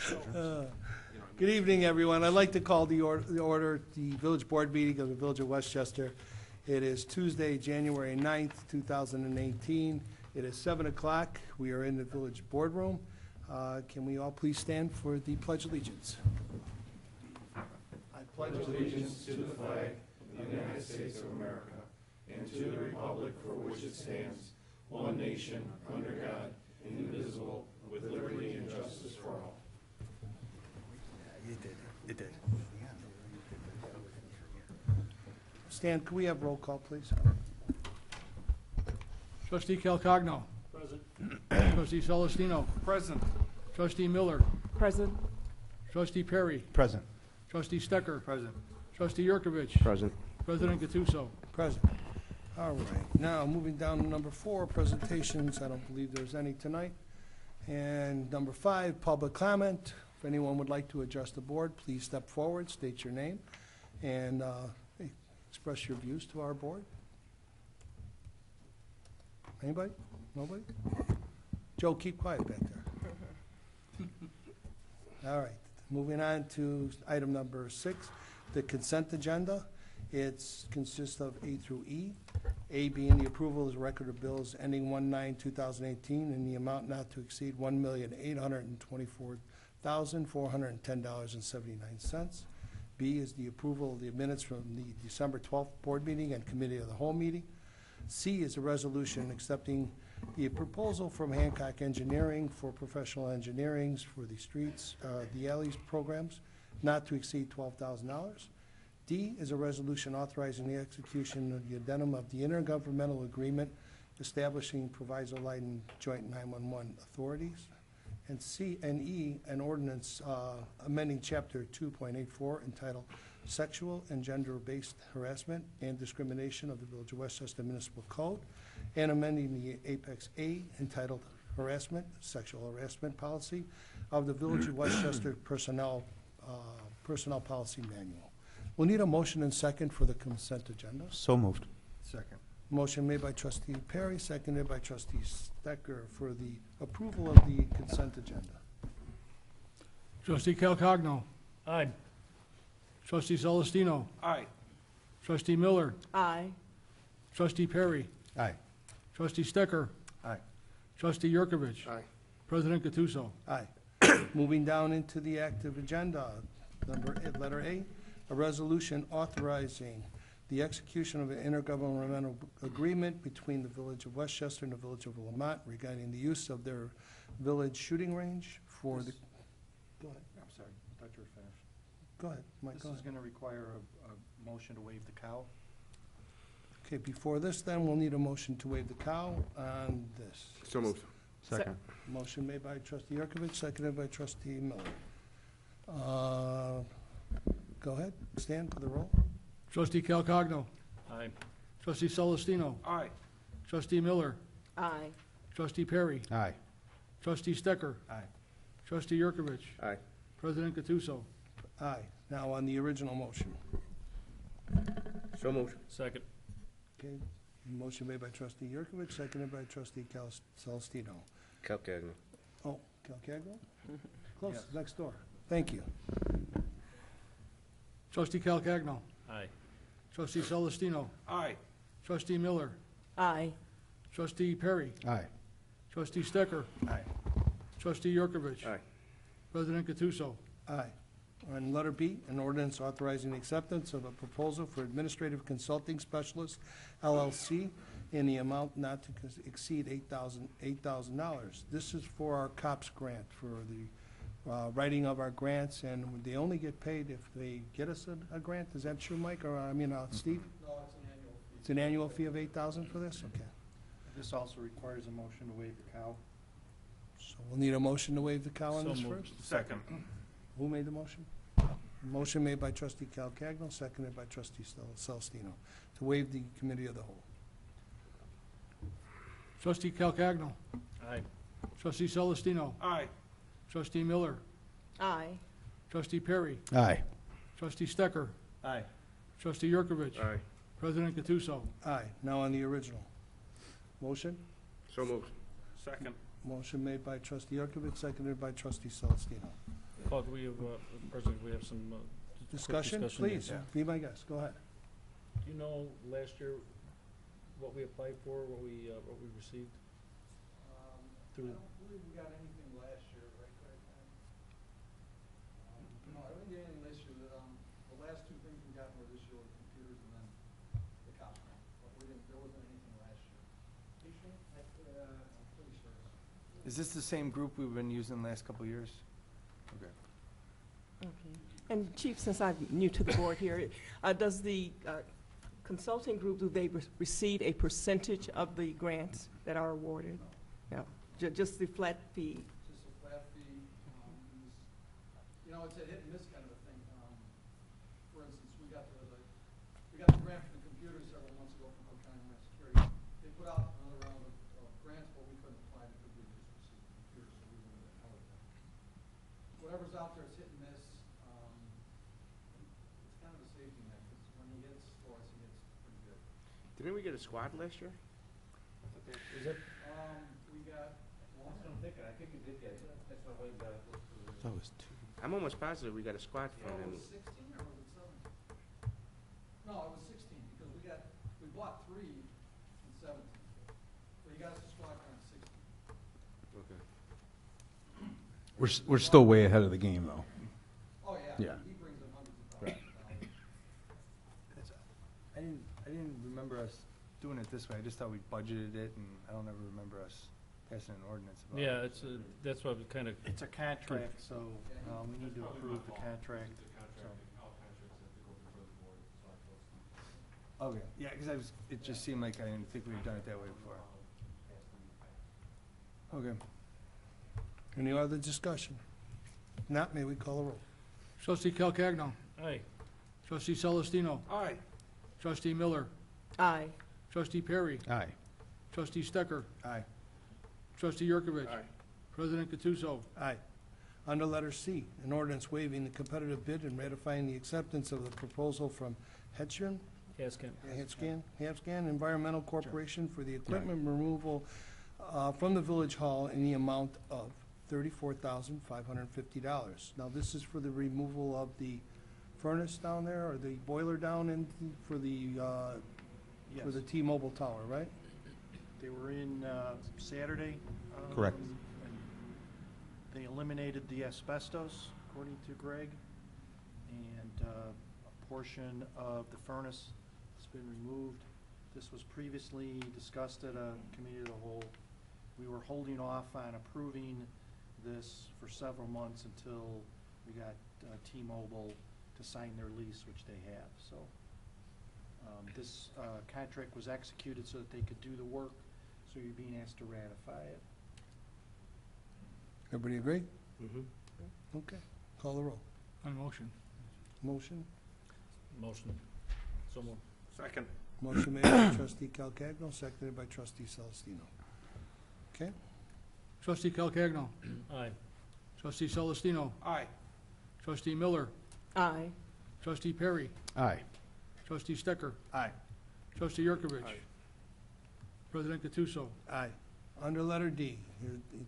Good evening, everyone. I'd like to call the Village Board meeting of the Village of Westchester. It is Tuesday, January 9th, 2018. It is 7 o'clock. We are in the Village Boardroom. Can we all please stand for the Pledge of Allegiance? I pledge allegiance to the flag of the United States of America and to the republic for which it stands, one nation, under God, indivisible, with liberty and justice for all. It did. Stan, can we have roll call, please? Trustee Calcagno. Present. Trustee Celestino. Present. Trustee Miller. Present. Trustee Perry. Present. Trustee Stecker. Present. Trustee Yurkovich. Present. President Gattuso. Present. All right. Now, moving down to number 4, presentations. I don't believe there's any tonight. And number 5, public comment. If anyone would like to address the board, please step forward, state your name, and express your views to our board. Anybody? Nobody? Joe, keep quiet back there. All right. Moving on to item number 6, the consent agenda. It consists of A through E. A being the approval of the record of bills ending 1/9/2018 in the amount not to exceed $1,824,410.79. B is the approval of the minutes from the December 12th board meeting and committee of the whole meeting. C is a resolution accepting the proposal from Hancock Engineering for professional engineering for the streets, the alleys programs, not to exceed $12,000. D is a resolution authorizing the execution of the addendum of the intergovernmental agreement establishing proviso lighting joint 911 authorities. And C and E, an ordinance amending Chapter 2.84 entitled Sexual and Gender-Based Harassment and Discrimination of the Village of Westchester Municipal Code, and amending the Apex A entitled Harassment, Sexual Harassment Policy of the Village of Westchester Personnel Policy Manual. We'll need a motion and second for the consent agenda. So moved. Second. Motion made by Trustee Perry, seconded by Trustee Stecker for the approval of the consent agenda. Trustee Calcagno. Aye. Trustee Celestino. Aye. Trustee Miller. Aye. Trustee Perry. Aye. Trustee Stecker. Aye. Trustee Yurkovich. Aye. President Gattuso. Aye. Moving down into the active agenda, letter A, a resolution authorizing the execution of an intergovernmental agreement between the Village of Westchester and the Village of Lamont regarding the use of their village shooting range for the... Go ahead. I'm sorry, I thought you were finished. Go ahead, Mike. This Go is ahead. going to require a motion to waive the cow. Okay, before this, then, we'll need a motion to waive the cow on this. So moved. Second. Motion made by Trustee Yurkovich, seconded by Trustee Miller. Go ahead, Stan, for the roll. Trustee Calcagno. Aye. Trustee Celestino. Aye. Trustee Miller. Aye. Trustee Perry. Aye. Trustee Stecker. Aye. Trustee Yurkovich. Aye. President Gattuso. Aye. Now on the original motion. So moved. Second. Okay, motion made by Trustee Yurkovich, seconded by Trustee Celestino. Calcagno. Oh, Calcagno? Close, Yes. next door. Thank you. Trustee Calcagno. Aye. Trustee Celestino. Aye. Trustee Miller. Aye. Trustee Perry. Aye. Trustee Stecker. Aye. Trustee Yurkovich. Aye. President Gattuso. Aye. On letter B, an ordinance authorizing the acceptance of a proposal for administrative consulting specialist, LLC, in the amount not to exceed $8,000. This is for our COPS grant, for the writing of our grants, and they only get paid if they get us a grant. Is that true, Mike, or, Steve? No, it's an annual fee. It's an annual fee of $8,000 for this? Okay. This also requires a motion to waive the cow. So we'll need a motion to waive the cow on this first? Second. Who made the motion? Motion made by Trustee Calcagno, seconded by Trustee Celestino, to waive the committee of the whole. Trustee Calcagno. Aye. Trustee Celestino. Aye. Trustee Miller. Aye. Trustee Perry. Aye. Trustee Stecker. Aye. Trustee Yurkovich. Aye. President Gattuso. Aye. Now on the original. Motion? So moved. Second. Motion made by Trustee Yurkovich, seconded by Trustee Celestino. Claude, President, we have some quick Discussion, here. please, be my guest, go ahead. Do you know last year what we applied for, what we received? I don't believe we got anything last year, right, Craig? No, I didn't get anything this year. The last two things we got were this year were computers and then the cops grant. But there wasn't anything last year. I'm pretty sure. Is this the same group we've been using the last couple of years? Okay. Okay. And Chief, since I'm new to the board here, does the consulting group, do they receive a percentage of the grants that are awarded? No. Just the flat fee? Just a flat fee. It's a hit and miss kind of a thing. For instance, we got the grant for the computers several months ago from Cook County Homeland Security. They put out another round of grants, but we couldn't apply because we just received the computers, so we wouldn't have held them. Whatever's out there is hit and miss. It's kind of a safety net, because when he hits for us, he hits pretty good. Didn't we get a squad last year? Is it? We got, well, I think we did get it. That's what I That was two. I'm almost positive we got a squad from it him. was 16 or was it 17? No, it was 16, because we bought 3 in 17. So he got us a squad car in 16. Okay. We're still way ahead of the game, though. Oh, yeah. Yeah. He brings in hundreds of thousands of dollars. I didn't remember us doing it this way. I just thought we budgeted it, and I don't ever remember us passing an ordinance about it. Yeah, that's what we kind of, It's a contract, so we need to approve the contract. Okay, yeah, because it just seemed like I didn't think we've done it that way before. Okay. Any other discussion? Not, may we call the roll? Trustee Calcagno. aye. Trustee Celestino. Aye. Trustee Miller. Aye. Trustee Perry. Aye. Trustee Stecker. Aye. Trustee Yurkovich. Aye. President Katuso. Aye. Under letter C, an ordinance waiving the competitive bid and ratifying the acceptance of the proposal from Hatscan Environmental Corporation for the equipment removal from the Village Hall in the amount of $34,550. Now, this is for the removal of the furnace down there, or the boiler down in, for the Yes. T-Mobile tower, right? They were in Saturday. Correct. and They eliminated the asbestos, according to Greg, and a portion of the furnace has been removed. This was previously discussed at a committee of the whole. We were holding off on approving this for several months until we got T-Mobile to sign their lease, which they have. So this contract was executed so that they could do the work, so you're being asked to ratify it. Everybody agree? Mm-hmm. Okay. Call the roll. On motion. Motion? Motion. So moved. Second. Motion made by trustee Calcagno, seconded by trustee Celestino. Okay? Trustee Calcagno. Aye. Trustee Celestino. Aye. Trustee Miller. Aye. Trustee Perry. Aye. Trustee Stecker. Aye. Trustee Yurkovich. Aye. President Katuso. Aye. Under letter D,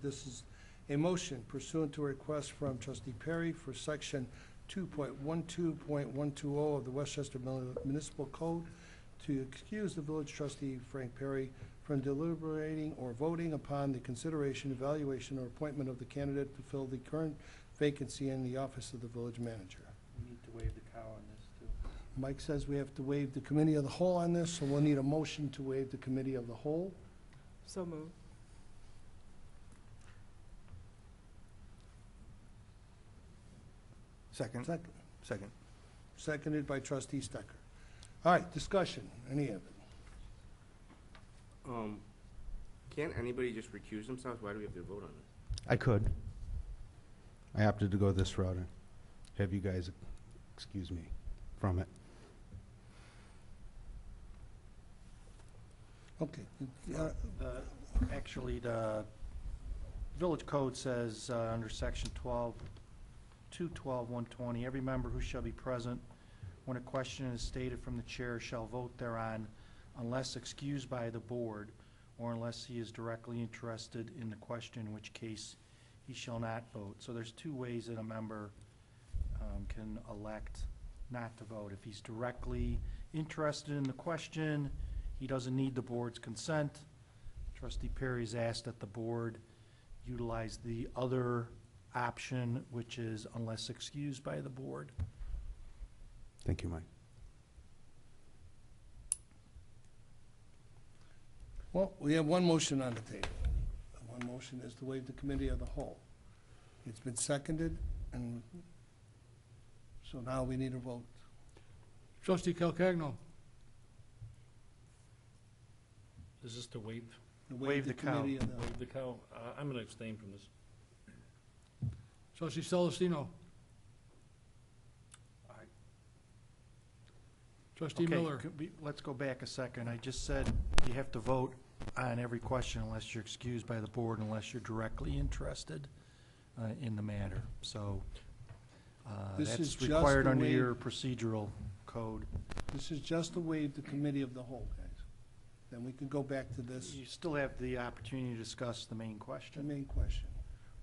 this is a motion pursuant to a request from trustee Perry for section 2.12.120 of the Westchester Municipal Code to excuse the village trustee Frank Perry from deliberating or voting upon the consideration, evaluation, or appointment of the candidate to fill the current vacancy in the office of the village manager. We need to waive the cow on this, too. Mike says we have to waive the committee of the whole on this, so we'll need a motion to waive the committee of the whole. So moved. Second. Second. Second. Seconded by trustee Stecker. All right, discussion, any of it? Can't anybody just recuse themselves? Why do we have to vote on it? I could. I opted to go this route and have you guys excuse me from it. Okay. Actually, the village code says, under section 212.120, every member who shall be present when a question is stated from the chair shall vote thereon unless excused by the board or unless he is directly interested in the question, in which case he shall not vote. So there's two ways that a member can elect not to vote. If he's directly interested in the question, he doesn't need the board's consent. Trustee Perry's asked that the board utilize the other option, which is unless excused by the board. Thank you, Mike. Well, we have one motion on the table. One motion is to waive the committee of the whole. It's been seconded, and so now we need a vote. Trustee Calcagno. Is this to waive, To Waive the count. committee of the- waive the cow? I'm gonna abstain from this. Trustee Celestino. Aye. Trustee Okay, Miller. let's go back a second. I just said you have to vote on every question unless you're excused by the board, unless you're directly interested in the matter. So This is that's just required the under way- your procedural code. This is just to waive the committee of the whole, guys. Then we can go back to this, You still have the opportunity to discuss the main the question. main question.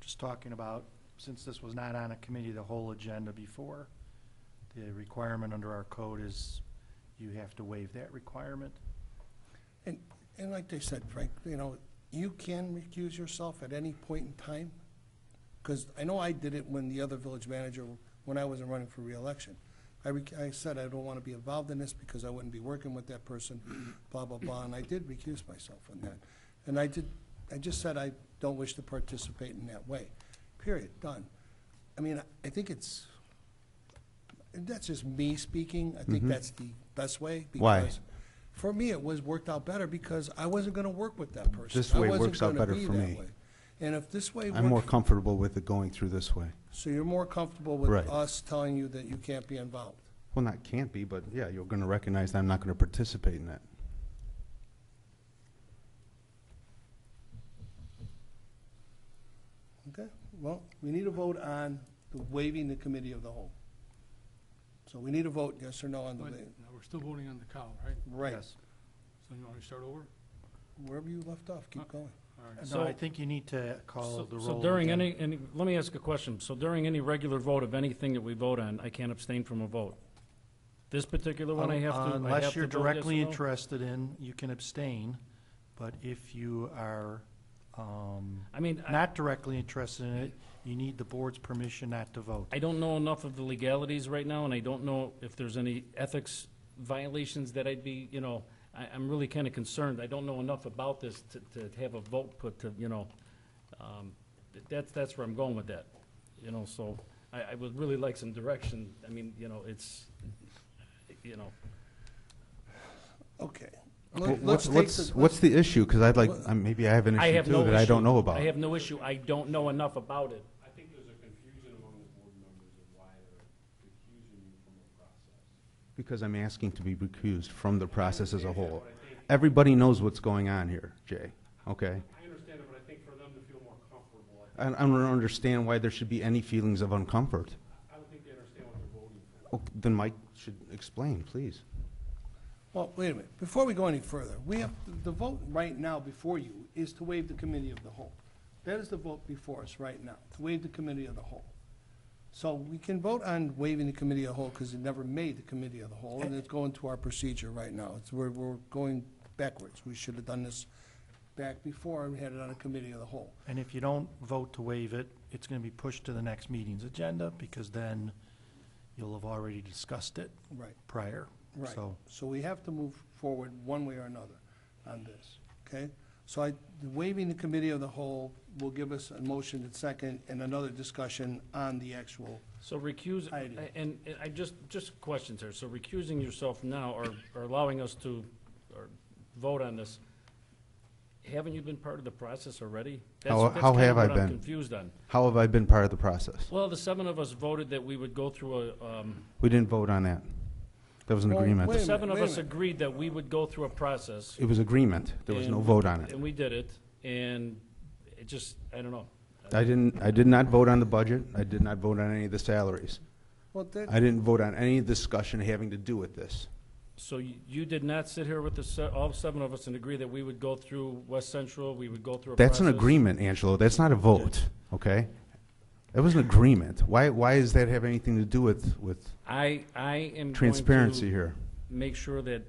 Just talking about, since this was not on a committee of the whole agenda before, the requirement under our code is you have to waive that requirement. And like they said, Frank, you know, you can recuse yourself at any point in time, because I know I did it when the other village manager, when I wasn't running for reelection. I said I don't want to be involved in this because I wouldn't be working with that person, blah, blah, blah, and I did recuse myself on that. And I just said I don't wish to participate in that way, period, done. I mean, I think that's just me speaking. I think Mhm. that's the best way. Why? Because for me, it worked out better because I wasn't gonna work with that person. This way I wasn't works out gonna better be for that me. way. And if this way I'm more works, comfortable with it going through this way. so you're more comfortable with Right. us telling you that you can't be involved. Well, not can't be, but yeah, you're going to recognize that I'm not going to participate in that. Okay, well, we need a vote on the waiving the committee of the whole. So we need a vote, yes or no, on the, But now we're still voting on the cow, right? right, Yes. So you want me to start over? wherever you left off, keep going. All right. No, So- I think you need to call the roll. So during again. any, let me ask a question. So during any regular vote of anything that we vote on, I can't abstain from a vote? This particular one, I have to, I have to Unless you're vote yes or directly no? interested in, you can abstain, but if you are I mean, not directly interested in it, you need the board's permission not to vote. I don't know enough of the legalities right now, and I don't know if there's any ethics violations that I'd be, you know, I'm really kind of concerned. I don't know enough about this to have a vote put to, you know, that's where I'm going with that, you know, so I would really like some direction. I mean, you know, it's, you know, Okay. What's the issue? Because I'd like, maybe I have an I issue have no too issue. that I don't know about. I have no issue. I don't know enough about it. I think there's a confusion among the board members of why they're recusing you from the process. Because I'm asking to be recused from the process as a whole. But I think, Everybody knows what's going on here, Jay, okay? I understand it, but I think for them to feel more comfortable, I don't understand why there should be any feelings of uncomfort. I don't think they understand what they're voting for. Oh, then Mike should explain, please. Well, wait a minute, before we go any further, we have, the vote right now before you is to waive the committee of the whole. That is the vote before us right now, to waive the committee of the whole. So we can vote on waiving the committee of the whole because it never made the committee of the whole, and it's going to our procedure right now. We're going backwards. We should have done this back before and had it on a committee of the whole. And if you don't vote to waive it, it's going to be pushed to the next meeting's agenda, because then you'll have already discussed it Right. prior. Right, So- so we have to move forward one way or another on this, okay? So waiving the committee of the whole will give us a motion and second and another discussion on the actual, So recuse, I do. and I just questions here. So recusing yourself now or allowing us to, or vote on this, haven't you been part of the process already? How That's have kind of I what I'm been? confused on. How have I been part of the process? Well, the 7 of us voted that we would go through We didn't vote on that. There was an Well, agreement. wait a the 7 of wait a us minute. agreed that we would go through a process. It was agreement. There was no and- vote on it. And we did it, and it just, I don't know. I did not vote on the budget. I did not vote on any of the salaries. well, that, I didn't vote on any discussion having to do with this. So you did not sit here with all 7 of us and agree that we would go through West Central, we would go through a process? That's an agreement, Angelo. That's not a vote. okay? That was an agreement. Why does that have anything to do with I am transparency going to here? make sure that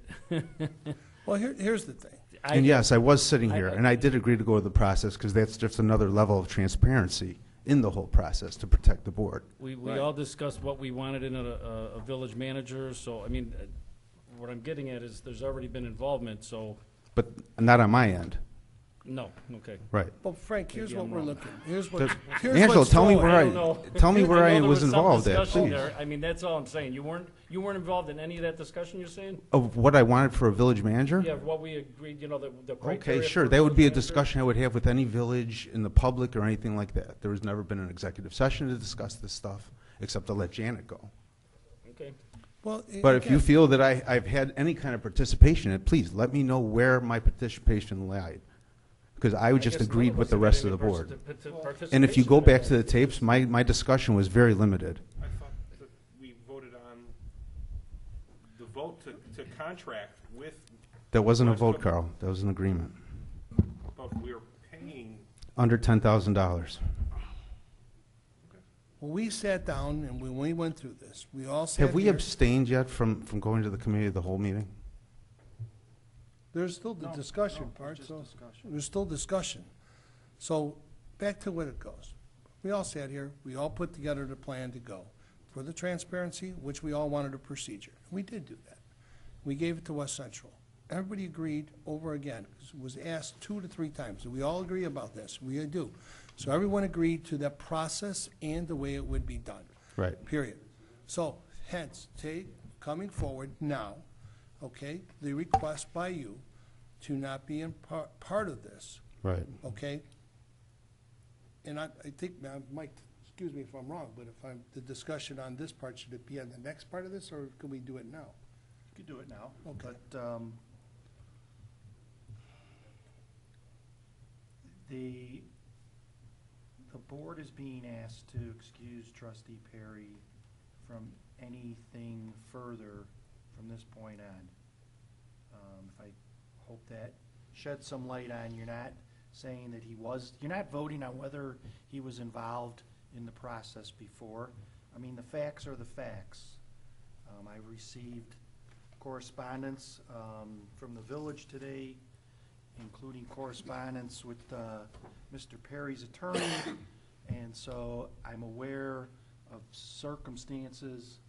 Well, here's the thing. And yes, I was sitting here, I- and I did agree to go to the process, because that's just another level of transparency in the whole process to protect the board. We Right. all discussed what we wanted in a village manager, so, I mean, what I'm getting at is there's already been involvement, so, But not on my end. no, okay. Right. Well, Frank, here's Maybe what I'm we're wrong. looking, here's The- here's Angelo, what's tell me going. where I don't know. tell me where I know there was some involved at, discussion please. there. I mean, that's all I'm saying. You weren't involved in any of that discussion, you're saying? Of what I wanted for a village manager? Yeah, what we agreed, the criteria. Okay, sure. for That would be a village manager? discussion I would have with any village in the public or anything like that. There has never been an executive session to discuss this stuff, except to let Janet go. Okay. Well, But if you again, feel that I've had any kind of participation in it, please let me know where my participation lied. Because I I just guess agreed none of with us the have rest had of the any board. participation And if you go in back it. to the tapes, my discussion was very limited. I thought that we voted on the vote to contract with, That wasn't a vote, Carl. That was an agreement. but we're paying, Under $10,000. when we sat down and when we went through this, we all sat Have we here. abstained yet from going to the committee of the whole meeting? There's still the No, discussion no, part, just so discussion. there's still discussion. So back to what it goes. We all sat here, we all put together the plan to go for the transparency, which we all wanted a procedure. We did do that. We gave it to West Central. Everybody agreed over again. It was asked 2 to 3 times. Do we all agree about this? We do. So everyone agreed to that process and the way it would be done. Right. Period. So hence, coming forward now, okay, the request by you to not be in part of this, Right. okay? And I think, now, Mike, excuse me if I'm wrong, but the discussion on this part, should it be on the next part of this, or can we do it now? You could do it now. Okay. But the board is being asked to excuse trustee Perry from anything further from this point on. If I hope that sheds some light on, you're not saying that you're not voting on whether he was involved in the process before. I mean, the facts are the facts. I received correspondence from the village today, including correspondence with Mr. Perry's attorney, and so I'm aware of circumstances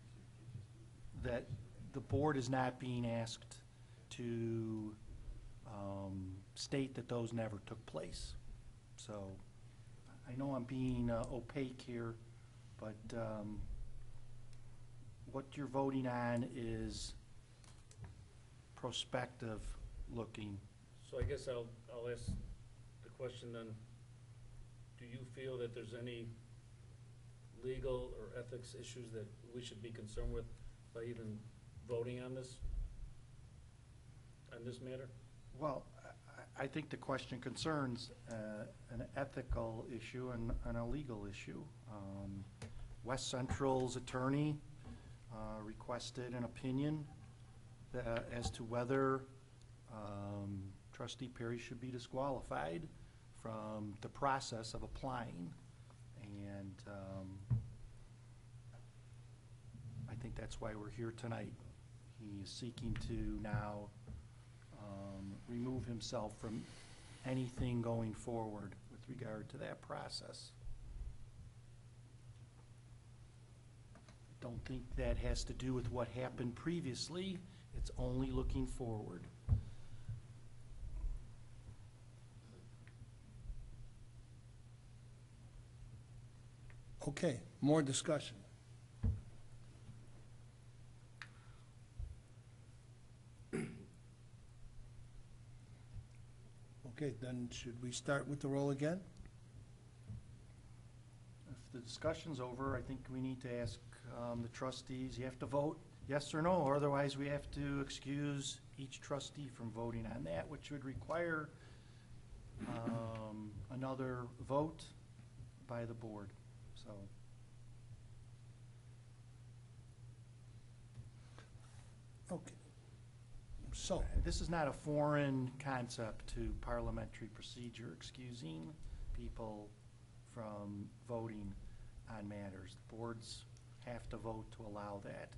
that the board is not being asked to state that those never took place. So I know I'm being opaque here, but what you're voting on is prospective looking. So I guess I'll ask the question then, do you feel that there's any legal or ethics issues that we should be concerned with by even voting on this matter? Well, I think the question concerns an ethical issue and a legal issue. West Central's attorney requested an opinion as to whether trustee Perry should be disqualified from the process of applying. And I think that's why we're here tonight. He is seeking to now remove himself from anything going forward with regard to that process. Don't think that has to do with what happened previously. It's only looking forward. Okay, more discussion. Okay, then should we start with the roll again? If the discussion's over, I think we need to ask the trustees, you have to vote yes or no, or otherwise we have to excuse each trustee from voting on that, which would require another vote by the board, so. Okay. So, This is not a foreign concept to parliamentary procedure, excusing people from voting on matters. Boards have to vote to allow that.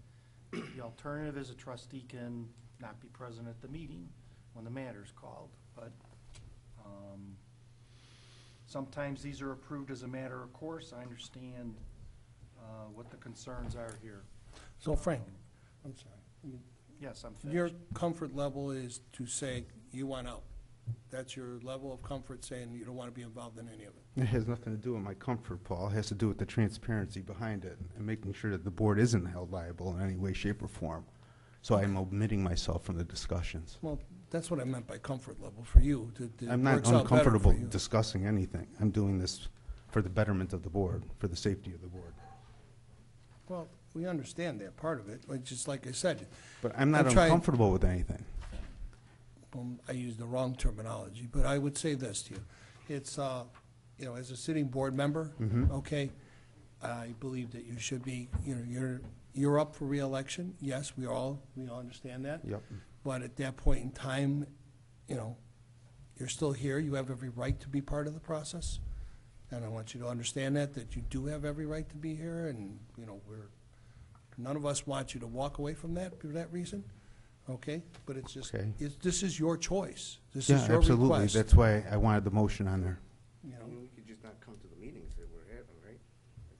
The alternative is a trustee can not be present at the meeting when the matter's called, but sometimes these are approved as a matter of course. I understand what the concerns are here. So Frank, I'm sorry. Yes, I'm finished. Your comfort level is to say you want out. That's your level of comfort, saying you don't want to be involved in any of it. It has nothing to do with my comfort, Paul. It has to do with the transparency behind it and making sure that the board isn't held liable in any way, shape, or form. So I'm omitting myself from the discussions. Well, that's what I meant by comfort level for you. I'm not uncomfortable discussing anything. I'm doing this for the betterment of the board, for the safety of the board. Well, we understand that part of it, but just like I said, But I'm not I'm trying- uncomfortable with anything. I used the wrong terminology, but I would say this to you. It's, as a sitting board member, okay, I believe that you should be, you're up for reelection. Yes, we all understand that. Yep. But at that point in time, you're still here. You have every right to be part of the process. And I want you to understand that you do have every right to be here, and, none of us want you to walk away from that for that reason, okay? But it's just, Okay. this is your choice. This Yeah, is your absolutely. request. That's why I wanted the motion on there. You I know, mean, we could just not come to the meetings that we're having, right?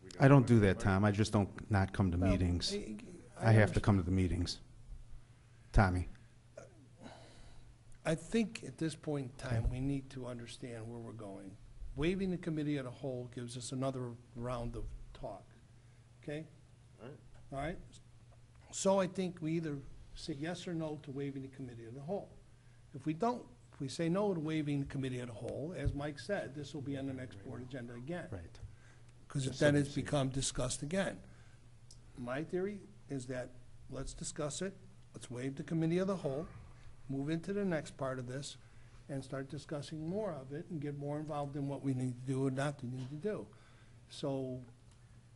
Like, we I don't want do that, everybody- Tom. I just don't not come to Well, meetings. I I have to understand. come to the meetings. Tommy? I think at this point in time, we need to understand where we're going. Waiving the committee of the whole gives us another round of talk, okay? Right. All right? So I think we either say yes or no to waiving the committee of the whole. If we don't, if we say no to waiving the committee of the whole, as Mike said, this will be on the next board agenda again. Right. Because then it's become discussed again. My theory is that, let's discuss it, let's waive the committee of the whole, move into the next part of this, and start discussing more of it, and get more involved in what we need to do and not to need to do. So,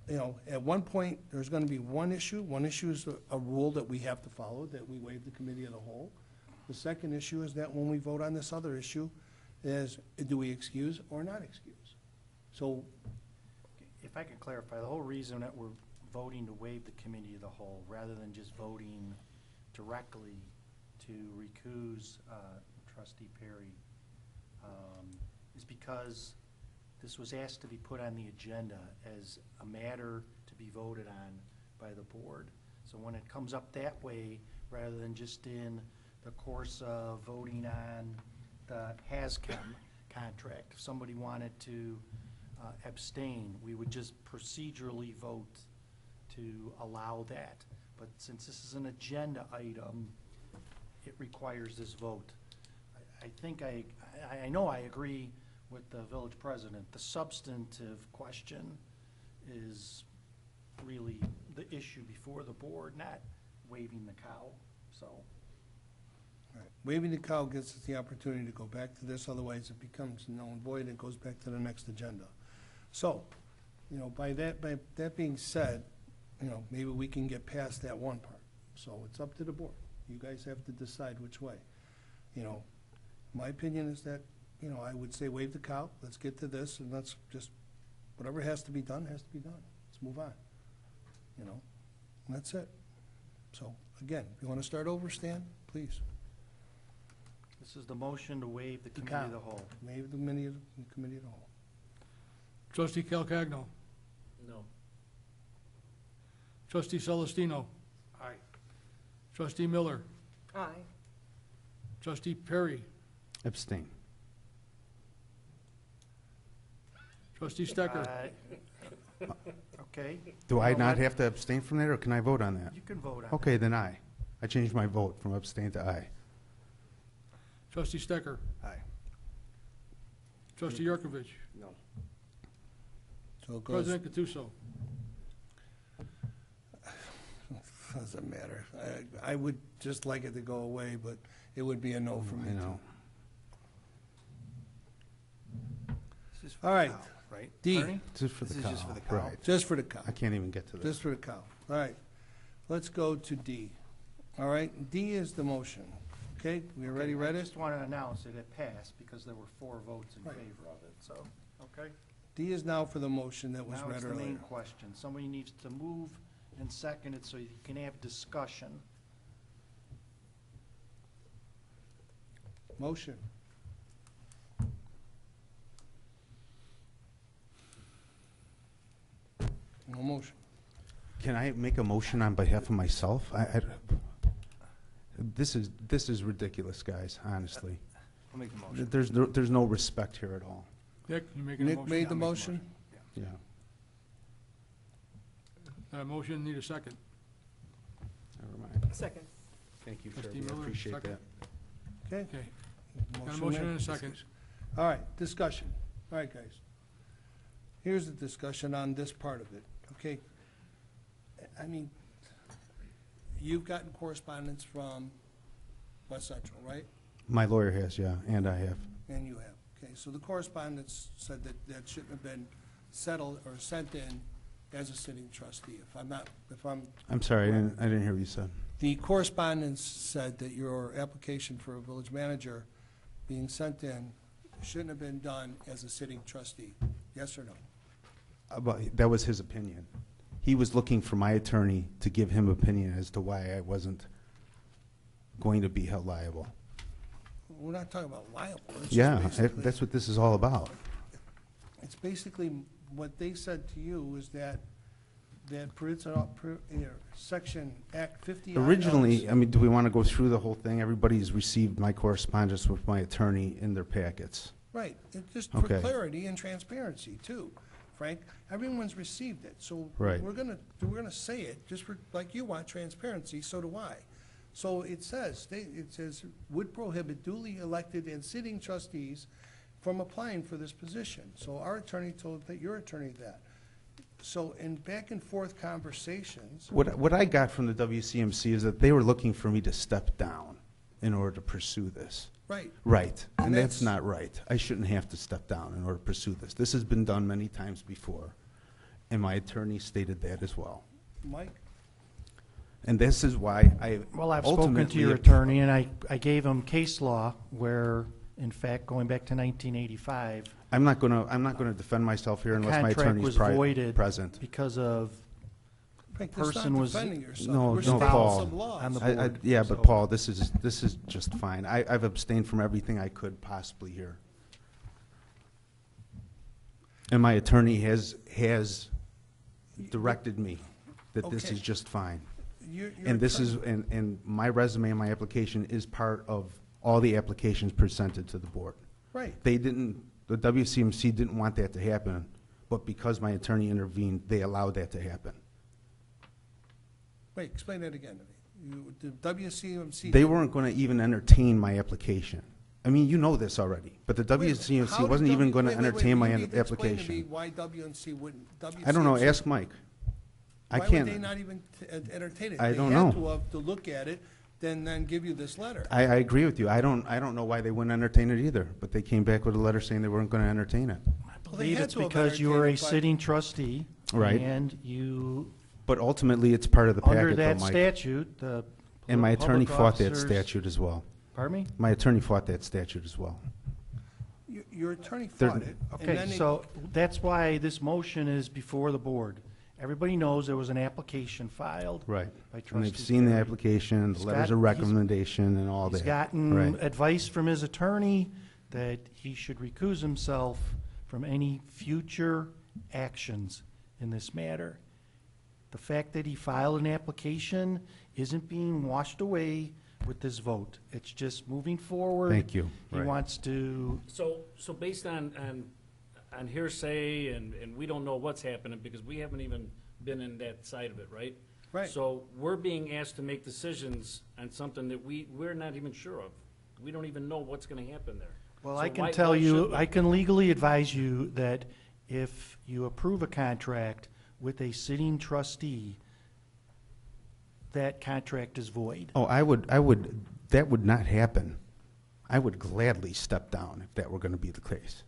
at one point, there's gonna be one issue. One issue is a rule that we have to follow, that we waive the committee of the whole. The second issue is that when we vote on this other issue, is do we excuse or not excuse? So, If I could clarify, the whole reason that we're voting to waive the committee of the whole, rather than just voting directly to recuse trustee Perry, is because this was asked to be put on the agenda as a matter to be voted on by the board. So when it comes up that way, rather than just in the course of voting on the HASCOM contract, if somebody wanted to abstain, we would just procedurally vote to allow that. But since this is an agenda item, it requires this vote. I think I know I agree with the village president. The substantive question is really the issue before the board, not waving the cow, so. right, waiving the cow gives us the opportunity to go back to this, otherwise it becomes null and void and goes back to the next agenda. So, by that being said, maybe we can get past that one part. So it's up to the board. You guys have to decide which way. My opinion is that, I would say waive the cow, let's get to this, and let's just, whatever has to be done, has to be done. Let's move on. And that's it. So, again, if you want to start over, Stan, please. This is the motion to waive the committee of the whole. Waive the committee of the whole. Trustee Calcagno. No. Trustee Celestino. Aye. Trustee Miller. Aye. Trustee Perry. Abstain. Trustee Stecker. Okay, Do I No, not that- have to abstain from that, or can I vote on that? you can vote on it. Okay, then aye. I changed my vote from abstain to aye. Trustee Stecker. Aye. Trustee Yurkovich. No. So it goes, President Gattuso. doesn't matter. I would just like it to go away, but it would be a no for me, I too. know. This is for All the right. cow, right? D, Ernie? Just for This the is cow. just for the cow. Right. just for the cow. I can't even get to this. Just for the cow. All right. Let's go to D. All right, D is the motion. Okay, we already Okay, read I it? just want to announce that it passed because there were 4 votes in Right. favor of it, so, okay? D is now for the motion that was Now read it's the main earlier. question. Somebody needs to move and second it so you can have discussion. Motion. No motion. Can I make a motion on behalf of myself? This is ridiculous, guys, honestly. I'll make the motion. There's no respect here at all. Nick, you making a Nick motion? made the I'll make the motion? Yeah. Motion, need a second. Never mind. Second. Thank you, Trustee Sherry. I Miller, appreciate second. that. Okay. Okay. Got a motion made. and a second. All right, discussion. All right, guys. Here's the discussion on this part of it, okay? I mean, you've gotten correspondence from West Central, right? My lawyer has, yeah, and I have. And you have. Okay, so the correspondence said that that shouldn't have been settled or sent in as a sitting trustee. I'm sorry, I didn't hear what you said. The correspondence said that your application for a village manager being sent in shouldn't have been done as a sitting trustee. Yes or no? That was his opinion. He was looking for my attorney to give him opinion as to why I wasn't going to be held liable. We're not talking about liable. It's just Yeah, basically- that's what this is all about. It's basically, what they said to you is that Section Act 50. Originally, I mean, do we want to go through the whole thing? Everybody's received my correspondence with my attorney in their packets. Right, just for Okay. clarity and transparency too, Frank. Everyone's received it, so Right. we're gonna say it, just for, like you want transparency, so do I. So it says, would prohibit duly elected and sitting trustees from applying for this position. So our attorney told your attorney that. So in back and forth conversations, What I got from the WCMC is that they were looking for me to step down in order to pursue this. right, Right, And and that's that's- not right. I shouldn't have to step down in order to pursue this. This has been done many times before, and my attorney stated that as well. Mike? And this is why I Well, I've spoken to ultimately your attorney, and I gave him case law where, in fact, going back to 1985, I'm not gonna defend myself here the unless my contract attorney's was voided present. because of Frank, that's not Person was- defending yourself. No, We're no, stating Paul. some laws. On the board, Yeah, so- but Paul, this is just fine. I've abstained from everything I could possibly here. And my attorney has directed me that this Okay. is just fine. Your And this is, attorney- and my resume and my application is part of all the applications presented to the board. Right. The WCMC didn't want that to happen, but because my attorney intervened, they allowed that to happen. Wait, explain that again to me. The WCMC. They weren't going to even entertain my application. I mean, you know this already, but the Wait a minute. How WCMC did wasn't even going to wait, wait, wait, entertain my you need to explain to me application. why WNC wouldn't, I don't know, WCMC ask Mike. I Why would they can't, not even entertain it? I don't They know. had to have to look at it, then give you this letter. I agree with you. I don't know why they wouldn't entertain it either, but they came back with a letter saying they weren't going to entertain it. I Well, they believe had it's to have because you were a entertained it, but- sitting trustee. Right. And you, But ultimately, it's part of the under packet, though, that Mike. statute, the And my attorney public fought that officers- statute as well. Pardon me? My attorney fought that statute as well. Your attorney There- fought it. and Okay, then they- so that's why this motion is before the board. Everybody knows there was an application filed. Right. By And they've trustee seen the Perry. application, the He's letters got- of he's- recommendation and all that. He's gotten Right. advice from his attorney that he should recuse himself from any future actions in this matter. The fact that he filed an application isn't being washed away with this vote. It's just moving forward. Thank you. He Right. wants to, So based on hearsay, and we don't know what's happening, because we haven't even been in that side of it, right? Right. So we're being asked to make decisions on something that we're not even sure of. We don't even know what's gonna happen there. well, So I can why tell should you, we? I can legally advise you that if you approve a contract with a sitting trustee, that contract is void. Oh, that would not happen. I would gladly step down if that were going to be the case.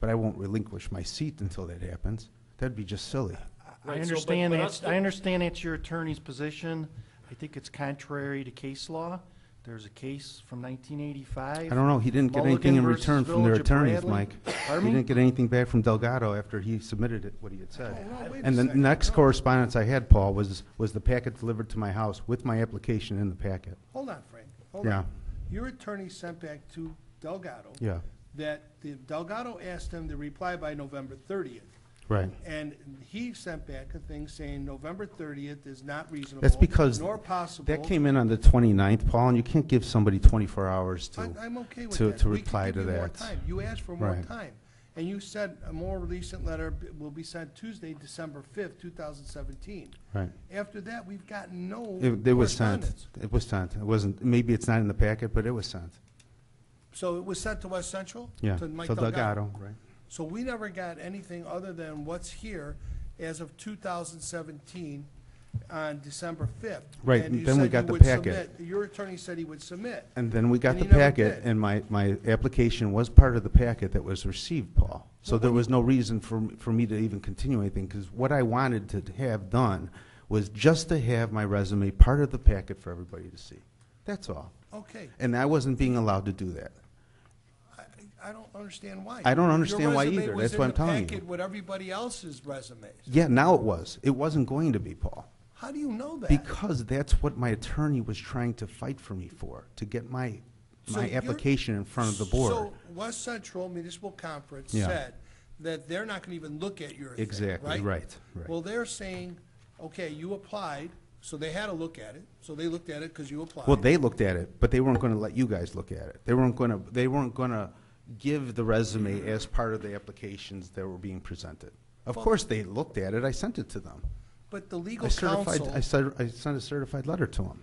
But I won't relinquish my seat until that happens. That'd be just silly. I Right, so, understand but that, us- I understand that's your attorney's position. I think it's contrary to case law, There's a case from 1985. I don't know, he didn't get anything Mulligan in versus return from their Village of attorneys, Bradley. Mike. Pardon He me? didn't get anything back from Delgado after he submitted it, what he had Oh, said. no, wait a And the second. next No. correspondence I had, Paul, was the packet delivered to my house with my application in the packet. Hold on, Frank, hold Yeah, on. Your attorney sent back to Delgado yeah, that the Delgado asked him to reply by November 30th. right. And he sent back a thing saying November 30th is not reasonable. That's because Nor possible. That came in on the 29th, Paul, and you can't give somebody 24 hours to. I'm okay with to- that. to We can reply give to you more that. time. You asked for more Right. time. And you said a more recent letter will be sent Tuesday, December 5th, 2017. Right. After that, we've gotten no It was sent. correspondence. It was sent. It wasn't, maybe it's not in the packet, but it was sent. So it was sent to West Central? Yeah, To Mike to Delgado? Delgado, right. So we never got anything other than what's here as of 2017 on December 5th. Right, And you then we said got you the would packet. submit- Your attorney said he would submit. And then we got And the he never packet, did. and my application was part of the packet that was received, Paul. So Well, there when was no reason for me to even continue anything, because what I wanted to have done was just to have my resume part of the packet for everybody to see. That's all. Okay. And I wasn't being allowed to do that. I don't understand why. I don't Your understand why resume either. was That's in what I'm the telling you. packet with everybody else's resumes. Yeah, now it was. It wasn't going to be, Paul. How do you know that? Because that's what my attorney was trying to fight for me for, to get my So you're- application in front of the board. So West Central Municipal Conference Yeah. said that they're not going to even look at your thing, Exactly, right. Well, they're saying, okay, you applied, so they had to look at it. So they looked at it because you applied. Well, they looked at it, but they weren't going to let you guys look at it. They weren't going to give the resume as part of the applications that were being presented. Of Well- course, they looked at it. I sent it to them. But the legal I sent a certified letter to them.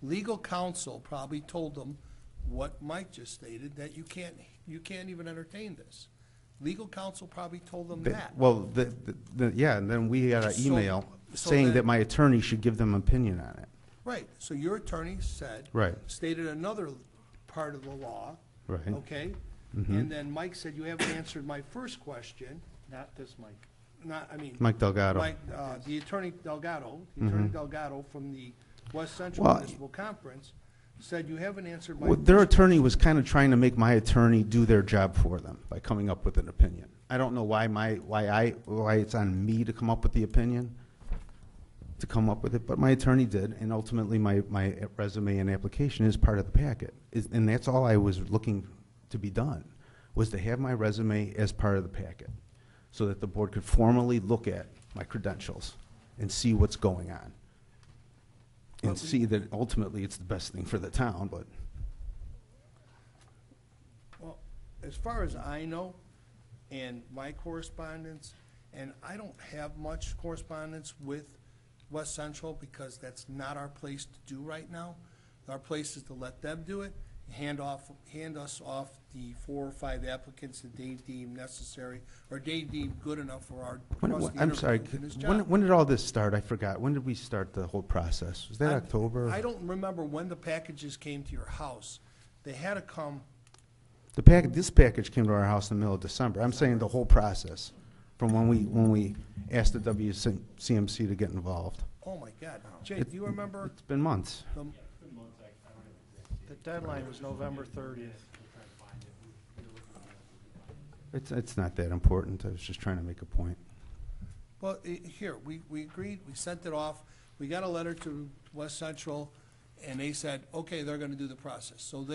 legal counsel probably told them what Mike just stated, that you can't even entertain this. Legal counsel probably told them that. Well, yeah, and then we got an So- email so saying then- that my attorney should give them opinion on it. Right, so your attorney said. Right. Stated another part of the law. Right. Okay? Mhm. And then Mike said, you haven't answered my first question, Not this Mike. Mike Delgado. Mike, the Attorney Delgado, from the West Central Well- Municipal Conference, said you haven't answered my Well, first their attorney was kind of trying to make my attorney do their job for them by coming up with an opinion. I don't know why it's on me to come up with the opinion, to come up with it, but my attorney did, and ultimately my resume and application is part of the packet. And that's all I was looking to be done, was to have my resume as part of the packet, so that the board could formally look at my credentials and see what's going on. And see that ultimately it's the best thing for the town, but. Well, as far as I know, and my correspondence, and I don't have much correspondence with West Central because that's not our place to do right now. Our place is to let them do it, hand us off the 4 or 5 applicants that they deem necessary, or they deem good enough for our trustee I'm sorry, interview in his job. when did all this start? I forgot. When did we start the whole process? Was that October? I don't remember when the packages came to your house. They had to come, This package came to our house in the middle of December. I'm saying the whole process, from when we asked the WCMC to get involved. oh my God. Jay, do you remember It's been months. the, The deadline was November 30th. It's not that important. I was just trying to make a point. well, here, we agreed, we sent it off, we got a letter to West Central, and they said, okay, they're gonna do the process. So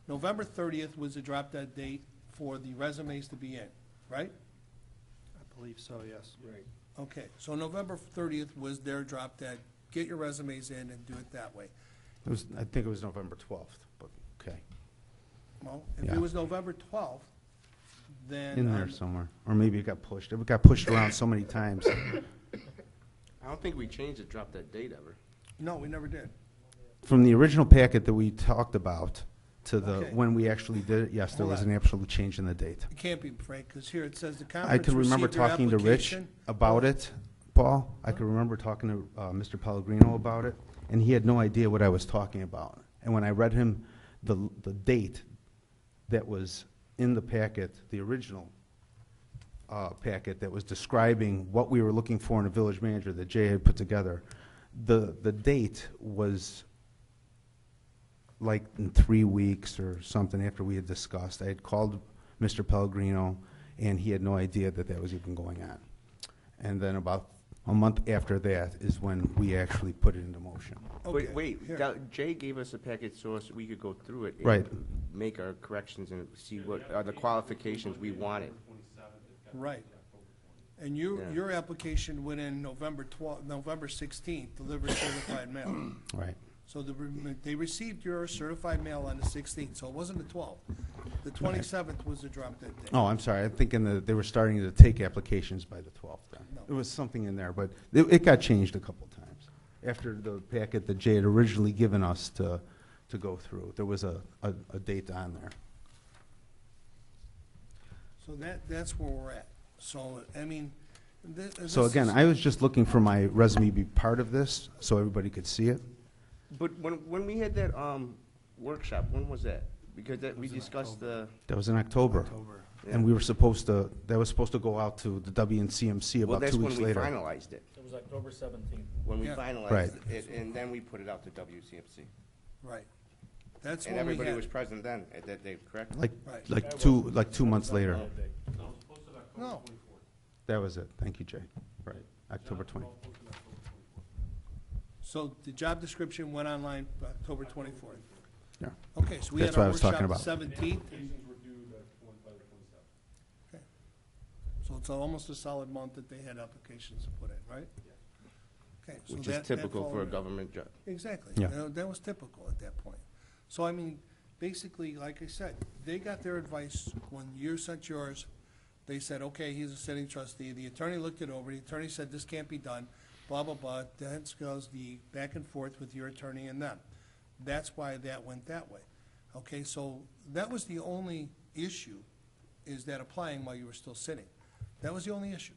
November 30th was the drop dead date for the resumes to be in, right? I believe so, yes. Right. Okay, so November 30th was their drop dead, get your resumes in and do it that way. I think it was November 12th, but, okay. Well, if Yeah. it was November 12th, then. In there somewhere. Or maybe it got pushed. It got pushed around so many times. I don't think we changed the drop that date ever. No, we never did. From the original packet that we talked about to Okay. when we actually did it, yes, there Hold was on. an absolute change in the date. It can't be, Frank, because here it says the I conference could remember received your talking to Rich application. about it, Paul. I could remember talking to Mr. Pellegrino about it, and he had no idea what I was talking about. And when I read him the date that was in the packet, the original packet that was describing what we were looking for in a village manager that Jay had put together, the date was like in 3 weeks or something after we had discussed. I had called Mr. Pellegrino, and he had no idea that that was even going on. And then about a month after that is when we actually put it into motion. Okay, Wait, here. Jay gave us a package so we could go through it. and Right. Make our corrections and see what are the qualifications we wanted. Right. And Yeah. your application went in November 16th, delivered certified mail. Right. So they received your certified mail on the 16th, so it wasn't the 12th. The 27th was the drop dead date. Oh, I'm sorry. I'm thinking that they were starting to take applications by the 12th then. No. There was something in there, but it got changed a couple times. After the packet that Jay had originally given us to go through, there was a date on there. So that's where we're at. So, I mean, So again, I was just looking for my resume to be part of this, so everybody could see it. But when we had that workshop, when was that? Because we discussed the. That was in October. And we were supposed to, that was supposed to go out to the WNCMC Well, about that's 2 when weeks we later. finalized it. It was October 17th. When we Yeah. Right. finalized it, and then we put it out to WCMC. right. That's And when we everybody had, was present then at that day, correct? right. Like 2 months later. No, That was it. Thank you, Jay. Right, October 20. so the job description went online October 24th. Yeah. Okay, so we had That's what I our was workshop talking the about. 17th. Applications were due by the 27th. So it's almost a solid month that they had applications to put in, right? Okay. so Which that- is that typical for a followed it. government job. Exactly. Yeah. That was typical at that point. So, I mean, basically, like I said, they got their advice when you sent yours. They said, okay, he's a sitting trustee. The attorney looked it over. The attorney said, this can't be done, blah, blah, blah. Then goes the back and forth with your attorney and them. That's why that went that way. Okay, so that was the only issue, is that applying while you were still sitting. That was the only issue.